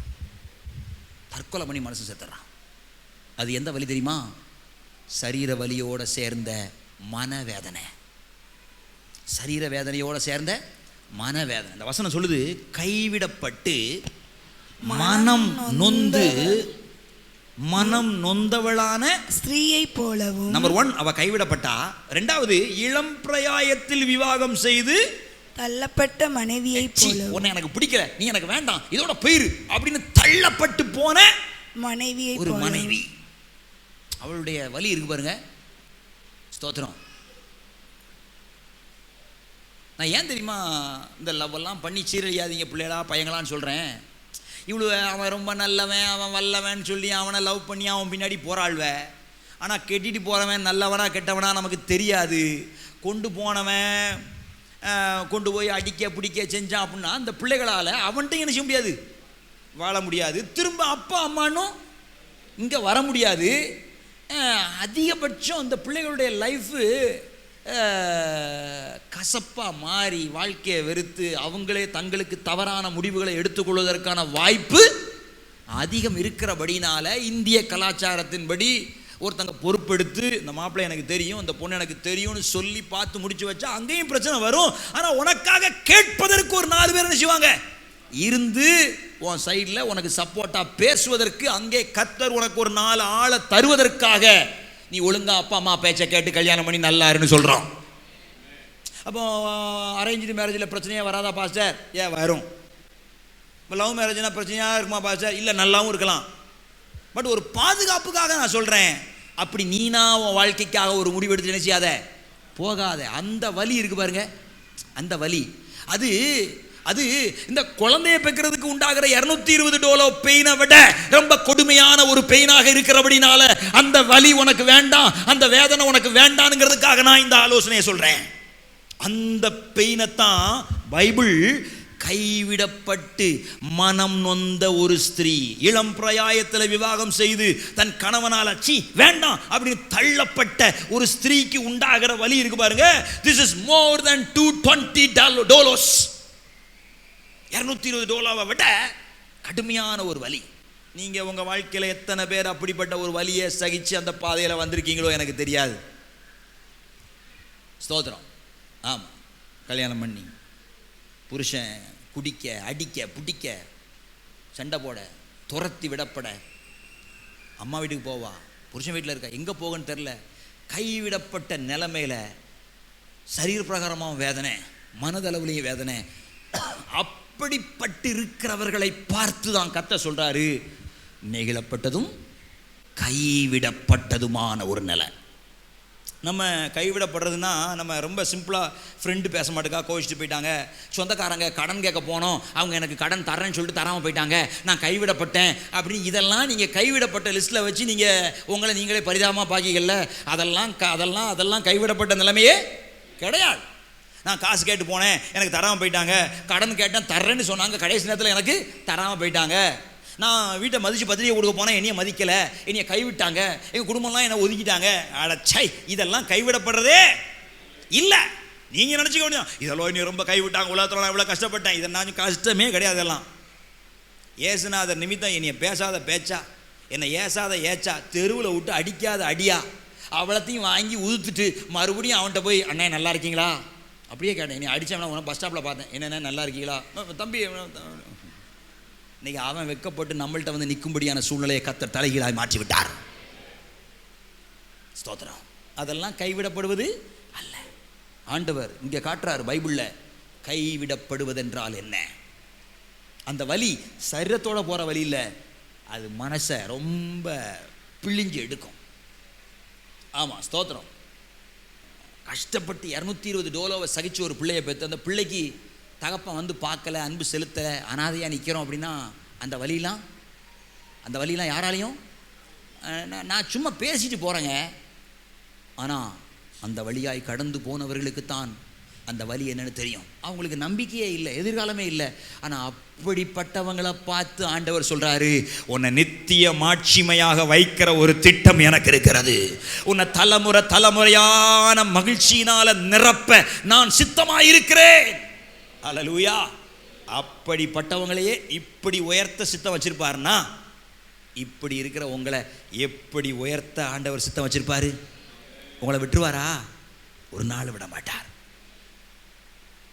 தற்கொலை பண்ணி மனுஷன் செத்துடுறான். அது எந்த வலி தெரியுமா? சரீர வலியோடு சேர்ந்த மனவேதனை. சரீர வேதனையோடு சேர்ந்த மனவேதனை. இந்த வசனம் சொல்லுது, கைவிடப்பட்டு மனம் நொந்து மனம் நொந்தவளான ஸ்திரீயை போலவும். நம்பர் 1, அவ கைவிடப்பட்டா. 2வது, இளம் பிரயாயத்தில் விவாகம் செய்து தள்ளப்பட்ட மனைவியை போலவும். உன்னை எனக்கு பிடிக்கல, நீ எனக்கு வேண்டாம், இதோட போயிரு அப்படின்னு தள்ளப்பட்டு போன மனைவியை ஒரு மனைவி. அவளுடைய வலி இருக்கு பாருங்க. ஸ்தோத்திரம். நான் ஏன் தெரியுமா இந்த லவ்வெல்லாம் பண்ணி சீரழியாதீங்க பிள்ளைகளா பையங்களான்னு சொல்கிறேன். இவ்வளோ அவன் ரொம்ப நல்லவன், அவன் வல்லவன் சொல்லி அவனை லவ் பண்ணி அவன் பின்னாடி போகிறாள்வ. ஆனால் கெட்டிட்டு போகிறவன் நல்லவனா கெட்டவனா நமக்கு தெரியாது. கொண்டு போனவன் கொண்டு போய் அடிக்க பிடிக்க செஞ்சான் அப்படின்னா அந்த பிள்ளைகளால் அவன்கிட்ட என்ன செய்ய முடியாது, வாழ முடியாது. திரும்ப அப்பா அம்மானும் இங்கே வர முடியாது. அதிகபட்சம் அந்த பிள்ளைகளுடைய லைஃபு கசப்பாக மாறி வாழ்க்கையை வெறுத்து அவங்களே தங்களுக்கு தவறான முடிவுகளை எடுத்துக்கொள்வதற்கான வாய்ப்பு அதிகம் இருக்கிறபடினால இந்திய கலாச்சாரத்தின்படி ஒருத்தங்க பொறுப்பெடுத்து இந்த மாப்பிள்ளை எனக்கு தெரியும், இந்த பொண்ணு எனக்கு தெரியும்னு சொல்லி பார்த்து முடிச்சு வச்சா அங்கேயும் பிரச்சனை வரும். ஆனால் உனக்காக கேட்பதற்கு ஒரு 4 பேர் என்ன செய்வாங்க இருந்து உன் சைடில் உனக்கு சப்போர்ட்டாக பேசுவதற்கு அங்கே கர்த்தர் உனக்கு ஒரு 4 ஆளை தருவதற்காக நீ ஒழுங்கா அப்பா அம்மா பேச்சை கேட்டு கல்யாணம் பண்ணி நல்லாருன்னு சொல்கிறோம். அப்போ அரேஞ்சு மேரேஜில் பிரச்சனையாக வராதா பாஸ்டர்? ஏன் வரும். இப்போ லவ் மேரேஜ்னா பிரச்சனையாக இருக்குமா பாஸ்டர்? இல்லை, நல்லாவும் இருக்கலாம். பட் ஒரு பாதுகாப்புக்காக நான் சொல்கிறேன், அப்படி நீனா உன் வாழ்க்கைக்காக ஒரு முடிவு எடுத்து நினைச்சியாத போகாத. அந்த வலி இருக்கு பாருங்க, அந்த வலி. அது அது இந்த குழந்தைய பெக்கிறதுக்கு உண்டாகிற $220 பெயினை விட ரொம்ப கொடுமையான ஒரு பெயினாக இருக்கிறபடினால அந்த வலி உனக்கு வேண்டாம், அந்த வேதனை உனக்கு வேண்டாம்ங்கிறதுக்காக நான் இந்த ஆலோசனையை சொல்றேன். அந்த பெயினை தான் பைபிள் கைவிடப்பட்டு மனம் நொந்த ஒரு ஸ்திரீ, இளம் பிரயாயத்தில் விவாகம் செய்து தன் கணவனால் அச்சி வேண்டாம் அப்படின்னு தள்ளப்பட்ட ஒரு ஸ்திரீக்கு உண்டாகிற வலி இருக்கு பாருங்க. This is more than $220. $220 விட கடுமையான ஒரு வலி. நீங்கள் உங்கள் வாழ்க்கையில் எத்தனை பேர் அப்படிப்பட்ட ஒரு வலியை சகிச்சு அந்த பாதையில் வந்திருக்கீங்களோ எனக்கு தெரியாது. ஸ்தோத்திரம். ஆமாம், கல்யாணம் பண்ணி புருஷன் குடிக்க அடிக்க பிடிக்க சண்டை போட துரத்தி விடப்பட, அம்மா வீட்டுக்கு போவா, புருஷன் வீட்டில் இருக்கா, எங்கே போகன்னு தெரில, கைவிடப்பட்ட நிலைமையில் சரீர பிரகாரமாகவும் வேதனை, மனதளவுலையும் வேதனை. அப்படிப்பட்டு இருக்கிறவர்களை பார்த்து தான் கர்த்தர் சொல்றாரு, நெகிழப்பட்டதும் கைவிடப்பட்டதுமான ஒரு நிலை. நம்ம கைவிடப்படுறதுன்னா நம்ம ரொம்ப சிம்பிளாக ஃப்ரெண்டு பேச மாட்டேக்கா கோவிச்சுட்டு போயிட்டாங்க, சொந்தக்காரங்க கடன் கேட்க போனோம், அவங்க எனக்கு கடன் தரேன்னு சொல்லிட்டு தராமல் போயிட்டாங்க, நான் கைவிடப்பட்டேன் அப்படின்னு இதெல்லாம் நீங்கள் கைவிடப்பட்ட லிஸ்ட்டில் வச்சு நீங்கள் உங்களை நீங்களே பரிதாபமாக பாக்கிக்கல. அதெல்லாம் கைவிடப்பட்ட நிலைமையே கிடையாது. நான் காசு கேட்டு போனேன், எனக்கு தராமல் போயிட்டாங்க, கடன் கேட்டேன் தர்றேன்னு சொன்னாங்க, கடைசி நேரத்தில் எனக்கு தராமல் போயிட்டாங்க. நான் வீட்டை மதித்து பத்திரிகை கொடுக்க போனேன், என்னைய மதிக்கலை, என்னைய கைவிட்டாங்க, எங்கள் குடும்பம்லாம் என்னை ஒதுக்கிட்டாங்க. அடச்சை, இதெல்லாம் கைவிடப்படுறதே இல்லை. நீங்கள் நினச்சிக்க வேண்டியதான், இதெல்லாம் நீ ரொம்ப கைவிட்டாங்க, உலகத்தில் நான் இவ்வளோ கஷ்டப்பட்டேன், இதை நான் கஷ்டமே கிடையாது. எல்லாம் ஏசுநாதர் நிமித்தம் என்னைய பேசாத பேச்சா, என்னை ஏசாத ஏச்சா, தெருவில் விட்டு அடிக்காத அடியா, அவ்வளோத்தையும் வாங்கி உதுத்துட்டு மறுபடியும் அவன்கிட்ட போய் அண்ணே நல்லா இருக்கீங்களா அப்படியே கேட்டேன். நீ அடித்தவனா உன பஸ் ஸ்டாப்பில் பார்த்தேன், என்னென்ன நல்லா இருக்கீங்களா தம்பி. இன்னைக்கு அவன் வெட்கப்பட்டு நம்மள்கிட்ட வந்து நிற்கும்படியான சூழ்நிலையை கர்த்தர் தலைகீழாய் மாற்றி விட்டார். ஸ்தோத்திரம். அதெல்லாம் கைவிடப்படுவது அல்ல. ஆண்டவர் இங்கே காட்டுறார் பைபிளில், கைவிடப்படுவதென்றால் என்ன. அந்த வலி சரீரத்தோட போகிற வலி இல்லை, அது மனசை ரொம்ப பிழிஞ்சு எடுக்கும். ஆமாம், ஸ்தோத்திரம். கஷ்டப்பட்டு $220 சகிச்சு ஒரு பிள்ளையை பெற்று அந்த பிள்ளைக்கு தகப்பன் வந்து பார்க்கல, அன்பு செலுத்தலை, அனாதையாக நிற்கிறோம் அப்படின்னா அந்த வலியெலாம் யாராலையும், நான் சும்மா பேசிட்டு போகிறேங்க, ஆனால் அந்த வழியாய் கடந்து போனவர்களுக்குத்தான் அந்த வலி என்னன்னு தெரியும். அவங்களுக்கு நம்பிக்கையே இல்லை, எதிர்காலமே இல்லை. ஆனால் அப்படிப்பட்டவங்களை பார்த்து ஆண்டவர் சொல்றாரு, உன்னை நித்திய மாட்சிமையாக வைக்கிற ஒரு திட்டம் எனக்கு இருக்கிறது. உன்னை தலைமுறையான மகிழ்ச்சியினால நிரப்ப நான் சித்தமாயிருக்கிறேன். அல்லேலூயா. அப்படிப்பட்டவங்களையே இப்படி உயர்த்த சித்தம் வச்சிருப்பாருன்னா, இப்படி இருக்கிற உங்களை எப்படி உயர்த்த ஆண்டவர் சித்தம் வச்சிருப்பாரு? உங்களை விட்டுருவாரா? ஒரு நாள் விட மாட்டார்.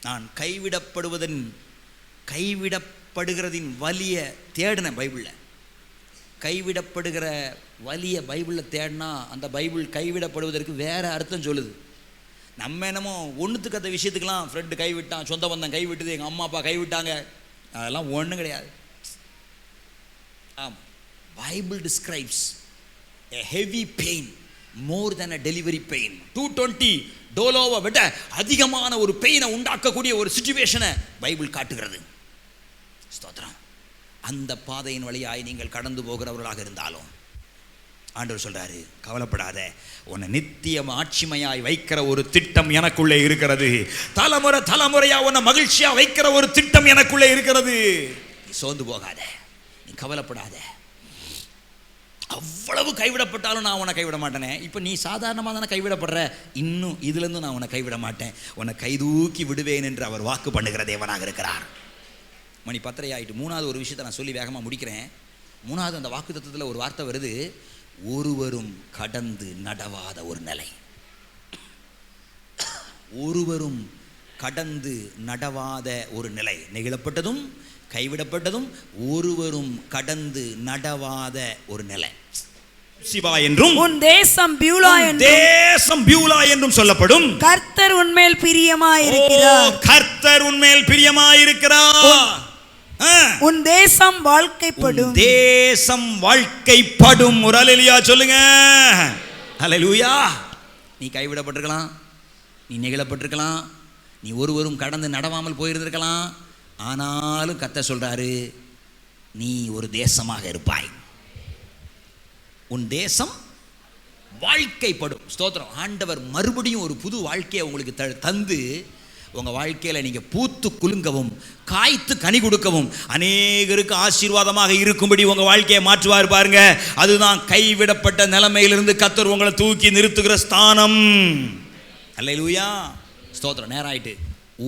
நான் கைவிடப்படுகிறதின் வலிய தேடினேன் பைபிளில். கைவிடப்படுகிற வலிய பைபிளில் தேடினா அந்த பைபிள் கைவிடப்படுவதற்கு வேற அர்த்தம் சொல்லுது. நம்ம என்னமோ ஒன்றுத்துக்கு அந்த விஷயத்துக்கெல்லாம் ஃப்ரெண்டு கைவிட்டான், சொந்த பந்தம் கைவிட்டுது, எங்கள் அம்மா அப்பா கைவிட்டாங்க, அதெல்லாம் ஒன்றும் கிடையாது. ஆமாம், Bible describes a heavy pain more than a delivery pain. 220 டோலோவை விட அதிகமான ஒரு பெயினை உண்டாக்கக்கூடிய ஒரு சிச்சுவேஷனை பைபிள் காட்டுகிறது. ஸ்தோத்திரம். அந்த பாதையின் வழியாய் நீங்கள் கடந்து போகிறவர்களாக இருந்தாலும் ஆண்டவர் சொல்றாரு, கவலைப்படாத, உன்னை நித்திய ஆட்சிமையாய் வைக்கிற ஒரு திட்டம் எனக்குள்ளே இருக்கிறது. தலைமுறையா உன்னை மகிழ்ச்சியா வைக்கிற ஒரு திட்டம் எனக்குள்ளே இருக்கிறது. நீ சோர்ந்து போகாத, நீ கவலைப்படாத. அவ்வளவு கைவிடப்பட்டாலும் நான் உன்னை கைவிட மாட்டேனே. இப்போ நீ சாதாரணமாக தானே கைவிடப்படுற, இன்னும் இதுலேருந்து நான் உன்னை கைவிட மாட்டேன், உன்னை கைதூக்கி விடுவேன் என்று அவர் வாக்கு பண்ணுகிற தேவனாக இருக்கிறார். மணி 10:30 ஆகிட்டு. மூணாவது ஒரு விஷயத்தை நான் சொல்லி வேகமாக முடிக்கிறேன். மூணாவது அந்த வாக்கு தத்துவத்தில் ஒரு வார்த்தை வருது, ஒருவரும் கடந்து நடவாத ஒரு நிலை. ஒருவரும் கடந்து நடவாத ஒரு நிலை. நெகிழப்பட்டதும் கைவிடப்பட்டதும் ஒருவரும் கடந்து நடவாத ஒரு நிலை. சிவா என்றும் உன் தேசம் பியூலா என்றும் சொல்லப்படும். கர்த்தர் உன்மேல் பிரியமாயிருக்கிறார். கர்த்தர் உன்மேல் பிரியமாயிருக்கிறார். உன் தேசம் வாழ்க்கைப்படும். தேசம் வாழ்க்கைப்படும். ஒரு அல்லேலூயா சொல்லுங்க. அல்லேலூயா. நீ கைவிடப்பட்டிருக்கலாம், நீ நெகிழப்பட்டிருக்கலாம், நீ ஒருவரும் கடந்து நடவாமல் போயிருந்திருக்கலாம். ஆனாலும் கர்த்தர் சொல்றாரு, நீ ஒரு தேசமாக இருப்பாய். உன் தேசம் வாழ்க்கைப்படும். ஸ்தோத்திரம். ஆண்டவர் மறுபடியும் ஒரு புது வாழ்க்கையை உங்களுக்கு தந்து உங்கள் வாழ்க்கையில் நீங்கள் பூத்து குலுங்கவும் காய்த்து கனி கொடுக்கவும் அநேகருக்கு ஆசீர்வாதமாக இருக்கும்படி உங்கள் வாழ்க்கையை மாற்றுவார். பாருங்க, அதுதான் கைவிடப்பட்ட நிலைமையிலிருந்து கர்த்தர் உங்களை தூக்கி நிறுத்துகிற ஸ்தானம். அல்லேலூயா. ஸ்தோத்திரம். நேரம் ஆயிட்டு.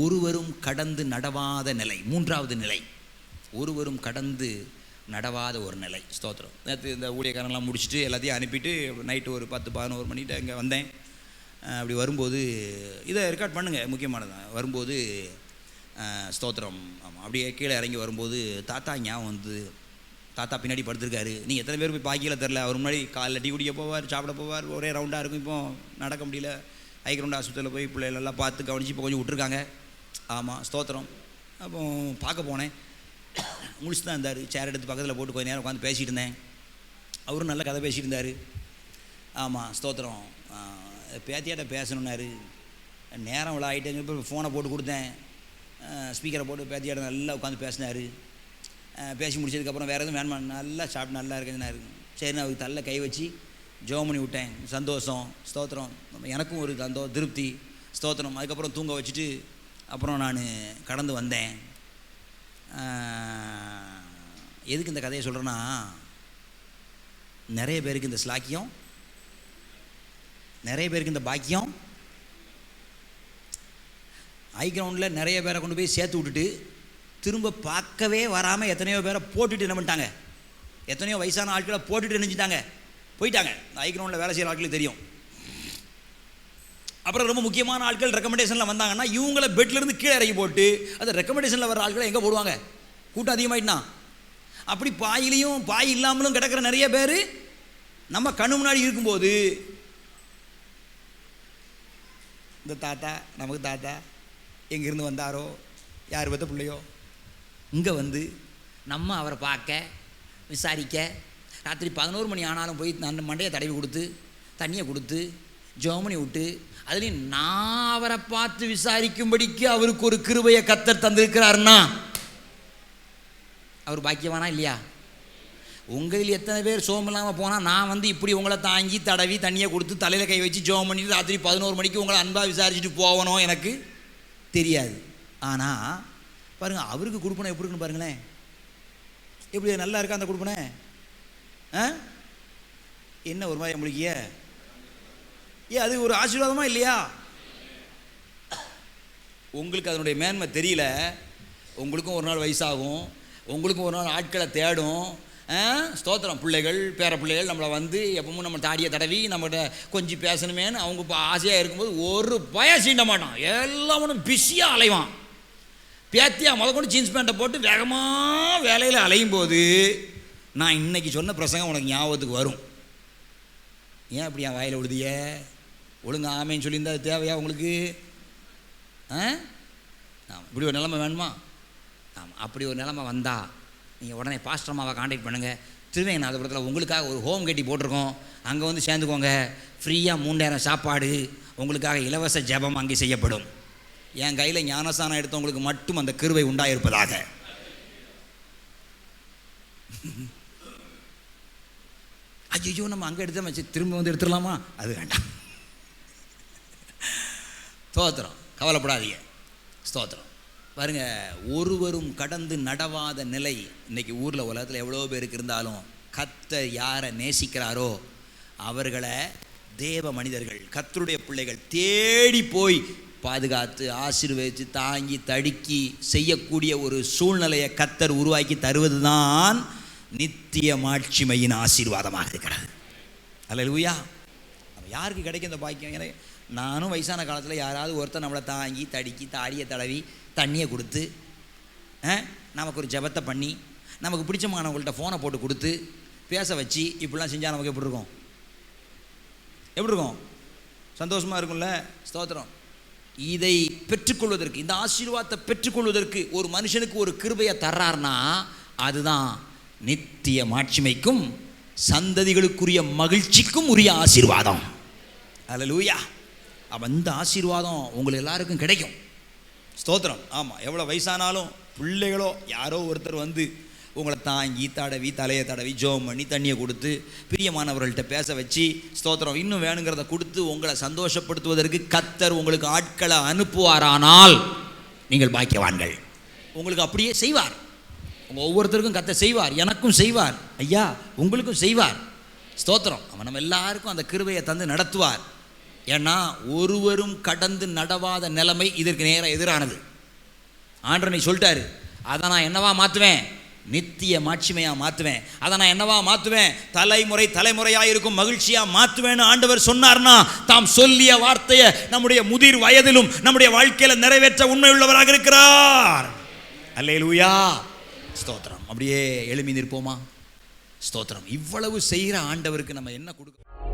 ஒருவரும் கடந்து நடவாத நிலை. மூன்றாவது நிலை, ஒருவரும் கடந்து நடவாத ஒரு நிலை. ஸ்தோத்திரம். நேற்று இந்த ஊழியக்காரங்களாம் முடிச்சுட்டு எல்லாத்தையும் அனுப்பிட்டு நைட்டு ஒரு 10-11 மணிகிட்ட இங்கே வந்தேன். அப்படி வரும்போது இதை ரெக்கார்ட் பண்ணுங்கள், முக்கியமானது. வரும்போது ஸ்தோத்திரம். ஆமாம், அப்படியே கீழே இறங்கி வரும்போது தாத்தா ஞாபகம் வந்து, தாத்தா பின்னாடி படுத்திருக்காரு. நீங்கள் எத்தனை பேர் போய் பாக்கியில் தெரில. அவர் முன்னாடி காலைல டீ குடிக்க போவார், சாப்பிட போவார், ஒரே ரவுண்டாக இருக்கும். இப்போ நடக்க முடியல. ஐக்கிரவுண்ட் ஆஸ்பத்திரியில் போய் பிள்ளைகளெல்லாம் பார்த்து கவனித்து இப்போ கொஞ்சம் விட்டுருக்காங்க. ஆமாம், ஸ்தோத்திரம். அப்போ பார்க்க போனேன். முடிச்சு தான் இருந்தார். சேர் எடுத்து பக்கத்தில் போட்டு கொஞ்சம் நேரம் உட்காந்து பேசிகிட்டு இருந்தேன். அவரும் நல்ல கதை பேசிகிட்டு இருந்தார். ஆமாம், ஸ்தோத்திரம். பேத்தியாட்ட பேசணுன்னாரு. நேரம் இவ்வளோ ஆகிட்டேங்க. இப்போ ஃபோனை போட்டு கொடுத்தேன், ஸ்பீக்கரை போட்டு பேத்தியாட்ட நல்லா உட்காந்து பேசினார். பேசி முடிச்சதுக்கப்புறம் வேறு எதுவும் வேணுமா, நல்லா சாப்பிட்டு நல்லா இருக்குன்னாரு. சரின்னு அவருக்கு தள்ள கை வச்சு ஜெபம் பண்ணி விட்டேன். சந்தோஷம். ஸ்தோத்திரம். எனக்கும் ஒரு திருப்தி. ஸ்தோத்திரம். அதுக்கப்புறம் தூங்க வச்சுட்டு அப்புறம் நான் கடந்து வந்தேன். எதுக்கு இந்த கதையை சொல்கிறேன்னா, நிறைய பேருக்கு இந்த ஸ்லாக்கியம், நிறைய பேருக்கு இந்த பாக்கியம். ஐகிரவுண்டில் நிறைய பேரை கொண்டு போய் சேர்த்து விட்டுட்டு திரும்ப பார்க்கவே வராமல் எத்தனையோ பேரை போட்டுட்டு என்ன பண்ணிட்டாங்க, எத்தனையோ வயசான ஆட்களை போட்டுட்டு நினைச்சிட்டாங்க, போயிட்டாங்க. ஐகிரவுண்டில் வேலை செய்கிற ஆட்களுக்கு தெரியும். அப்புறம் ரொம்ப முக்கியமான ஆட்கள் ரெக்கமெண்டேஷனில் வந்தாங்கன்னா இவங்கள பெட்லேருந்து கீழே இறக்கி போட்டு அந்த ரெக்கமெண்டேஷனில் வர ஆட்களை எங்கே போடுவாங்க? கூட்டம் அதிகமாயிட்டுனா. அப்படி பாயிலையும் பாய் இல்லாமலும் கிடக்கிற நிறைய பேர் நம்ம கண்ணு முன்னாடி இருக்கும்போது இந்த தாத்தா, நமக்கு தாத்தா எங்கேருந்து வந்தாரோ, யார் பற்ற பிள்ளையோ, இங்கே வந்து நம்ம அவரை பார்க்க விசாரிக்க ராத்திரி 11 மணி ஆனாலும் போய் அந்த மண்டையை தடவி கொடுத்து தண்ணியை கொடுத்து ஜோமனி விட்டு அதுலேயும் நான் அவரை பார்த்து விசாரிக்கும்படிக்கு அவருக்கு ஒரு கிருபையை கர்த்தர் தந்திருக்கிறாருன்னா அவர் பாக்கியவானா இல்லையா? உங்களில் எத்தனை பேர் சோகம் இல்லாமல் போனால் நான் வந்து இப்படி உங்களை தாங்கி தடவி தண்ணியை கொடுத்து தலையில் கை வச்சு ஜோம் பண்ணிட்டு ராத்திரி 11 மணிக்கு உங்களை அன்பாக விசாரிச்சுட்டு போகணும்? எனக்கு தெரியாது. ஆனால் பாருங்கள், அவருக்கு கொடுப்பனை எப்படி இருக்குன்னு பாருங்களேன். எப்படி நல்லா இருக்கா அந்த கொடுப்பனை? என்ன ஒரு மாதிரி நம்மளுக்கு அது ஒரு ஆசீர்வாதமா இல்லையா? உங்களுக்கு அதனுடைய மேன்மை தெரியல. உங்களுக்கும் ஒரு நாள் வயசாகும், உங்களுக்கும் ஒரு நாள் ஆட்களை தேடும். ஸ்தோத்திரம். பிள்ளைகள் பேர பிள்ளைகள் நம்மளை வந்து எப்பவும் நம்ம தாடியை தடவி நம்மகிட்ட கொஞ்சம் பேசணுமேன்னு அவங்க ஆசையாக இருக்கும்போது ஒரு பயம் சீண்ட மாட்டான். எல்லாமே பிஸியாக அலைவான். பேத்தியாக கொண்டு ஜீன்ஸ் பேண்ட்டை போட்டு வேகமாக வேலையில் அலையும் போது நான் இன்னைக்கு சொன்ன பிரசங்கம் உனக்கு ஞாபகத்துக்கு வரும். ஏன் அப்படி என் வாயில் விடுதிய? ஒழுங்கு ஆமைன்னு சொல்லியிருந்தா அது தேவையா உங்களுக்கு? ஆமாம், இப்படி ஒரு நிலைமை வேணுமா? ஆமாம், அப்படி ஒரு நிலைமை வந்தால் நீங்கள் உடனே பாஸ்டர் அம்மாவை காண்டாக்ட் பண்ணுங்கள். திருவேங்கநாதபுரத்தில் உங்களுக்காக ஒரு ஹோம் கட்டி போட்டிருக்கோம், அங்கே வந்து சேர்ந்துக்கோங்க. ஃப்ரீயாக 3 நேரம் சாப்பாடு, உங்களுக்காக இலவச ஜெபம் அங்கே செய்யப்படும். என் கையில் ஞானஸ்தானம் எடுத்தவங்களுக்கு மட்டும் அந்த கிருபை உண்டாயிருப்பதாக. ஐயோ, நம்ம அங்கே எடுத்த வச்சு திரும்ப வந்து எடுத்துடலாமா? அது வேண்டாம். ஸ்தோத்திரம். கவலைப்படாதீங்க. ஸ்தோத்திரம். பாருங்க, ஒருவரும் கடந்து நடவாத நிலை இன்னைக்கு ஊரில் உலகத்தில் எவ்வளோ பேருக்கு இருந்தாலும் கர்த்தர் யாரை நேசிக்கிறாரோ அவர்களை தேவ மனிதர்கள், கர்த்தருடைய பிள்ளைகள் தேடி போய் பாதுகாத்து ஆசீர்வதித்து தாங்கி தடுக்கி செய்யக்கூடிய ஒரு சூழ்நிலையை கர்த்தர் உருவாக்கி தருவது தான் நித்திய மாட்சிமையின் ஆசீர்வாதமாக இருக்கிறது. அல்லேலூயா. யாருக்கு கிடைக்கும் இந்த பாக்கியம்? நானும் வயசான காலத்தில் யாராவது ஒருத்தர் நம்மளை தாங்கி தடுக்கி தாடியை தடவி தண்ணியை கொடுத்து நமக்கு ஒரு ஜெபத்தை பண்ணி நமக்கு பிடிச்சமானவங்கள்ட்ட ஃபோனை போட்டு கொடுத்து பேச வச்சு இப்படிலாம் செஞ்சால் நமக்கு எப்படி இருக்கும்? எப்படி இருக்கும்? சந்தோஷமாக இருக்கும்ல? ஸ்தோத்திரம். இதை பெற்றுக்கொள்வதற்கு, இந்த ஆசீர்வாதத்தை பெற்றுக்கொள்வதற்கு ஒரு மனுஷனுக்கு ஒரு கிருபையை தர்றார்னா அதுதான் நித்திய மாட்சிமைக்கும் சந்ததிகளுக்குரிய மகிழ்ச்சிக்கும் உரிய ஆசீர்வாதம். அல்லேலூயா. அப்போ இந்த ஆசீர்வாதம் உங்களுக்கு எல்லாருக்கும் கிடைக்கும். ஸ்தோத்திரம். ஆமாம், எவ்வளோ வயசானாலும் பிள்ளைகளோ யாரோ ஒருத்தர் வந்து உங்களை தாங்கி தடவி தலையை தடவி ஜோம் பண்ணி தண்ணியை கொடுத்து பிரியமானவர்கள்ட்ட பேச வச்சு ஸ்தோத்திரம் இன்னும் வேணுங்கிறத கொடுத்து உங்களை சந்தோஷப்படுத்துவதற்கு கர்த்தர் உங்களுக்கு ஆட்களை அனுப்புவாரானால் நீங்கள் பாக்கியவான்கள். உங்களுக்கு அப்படியே செய்வார். உங்கள் ஒவ்வொருத்தருக்கும் கர்த்தர் செய்வார். எனக்கும் செய்வார் ஐயா, உங்களுக்கும் செய்வார். ஸ்தோத்திரம். அவன் நம்ம எல்லாருக்கும் அந்த கிருபையை தந்து நடத்துவார். ஏன்னா ஒருவரும் கடந்து நடவாத நிலைமை இதற்கு நேராக எதிரானது. ஆண்டவனை சொல்லிட்டாரு, அதை நான் என்னவா மாற்றுவேன்? நித்திய மாட்சிமையாக மாற்றுவேன். அதை நான் என்னவா மாற்றுவேன்? தலைமுறை தலைமுறையாக இருக்கும் மகிழ்ச்சியாக மாற்றுவேன்னு ஆண்டவர் சொன்னார்னா தாம் சொல்லிய வார்த்தையை நம்முடைய முதிர் வயதிலும் நம்முடைய வாழ்க்கையில் நிறைவேற்ற உண்மை உள்ளவராக இருக்கிறார். அல்லேலூயா. ஸ்தோத்திரம். அப்படியே எழுப்பி நிற்போமா? ஸ்தோத்திரம். இவ்வளவு செய்கிற ஆண்டவருக்கு நம்ம என்ன கொடுக்க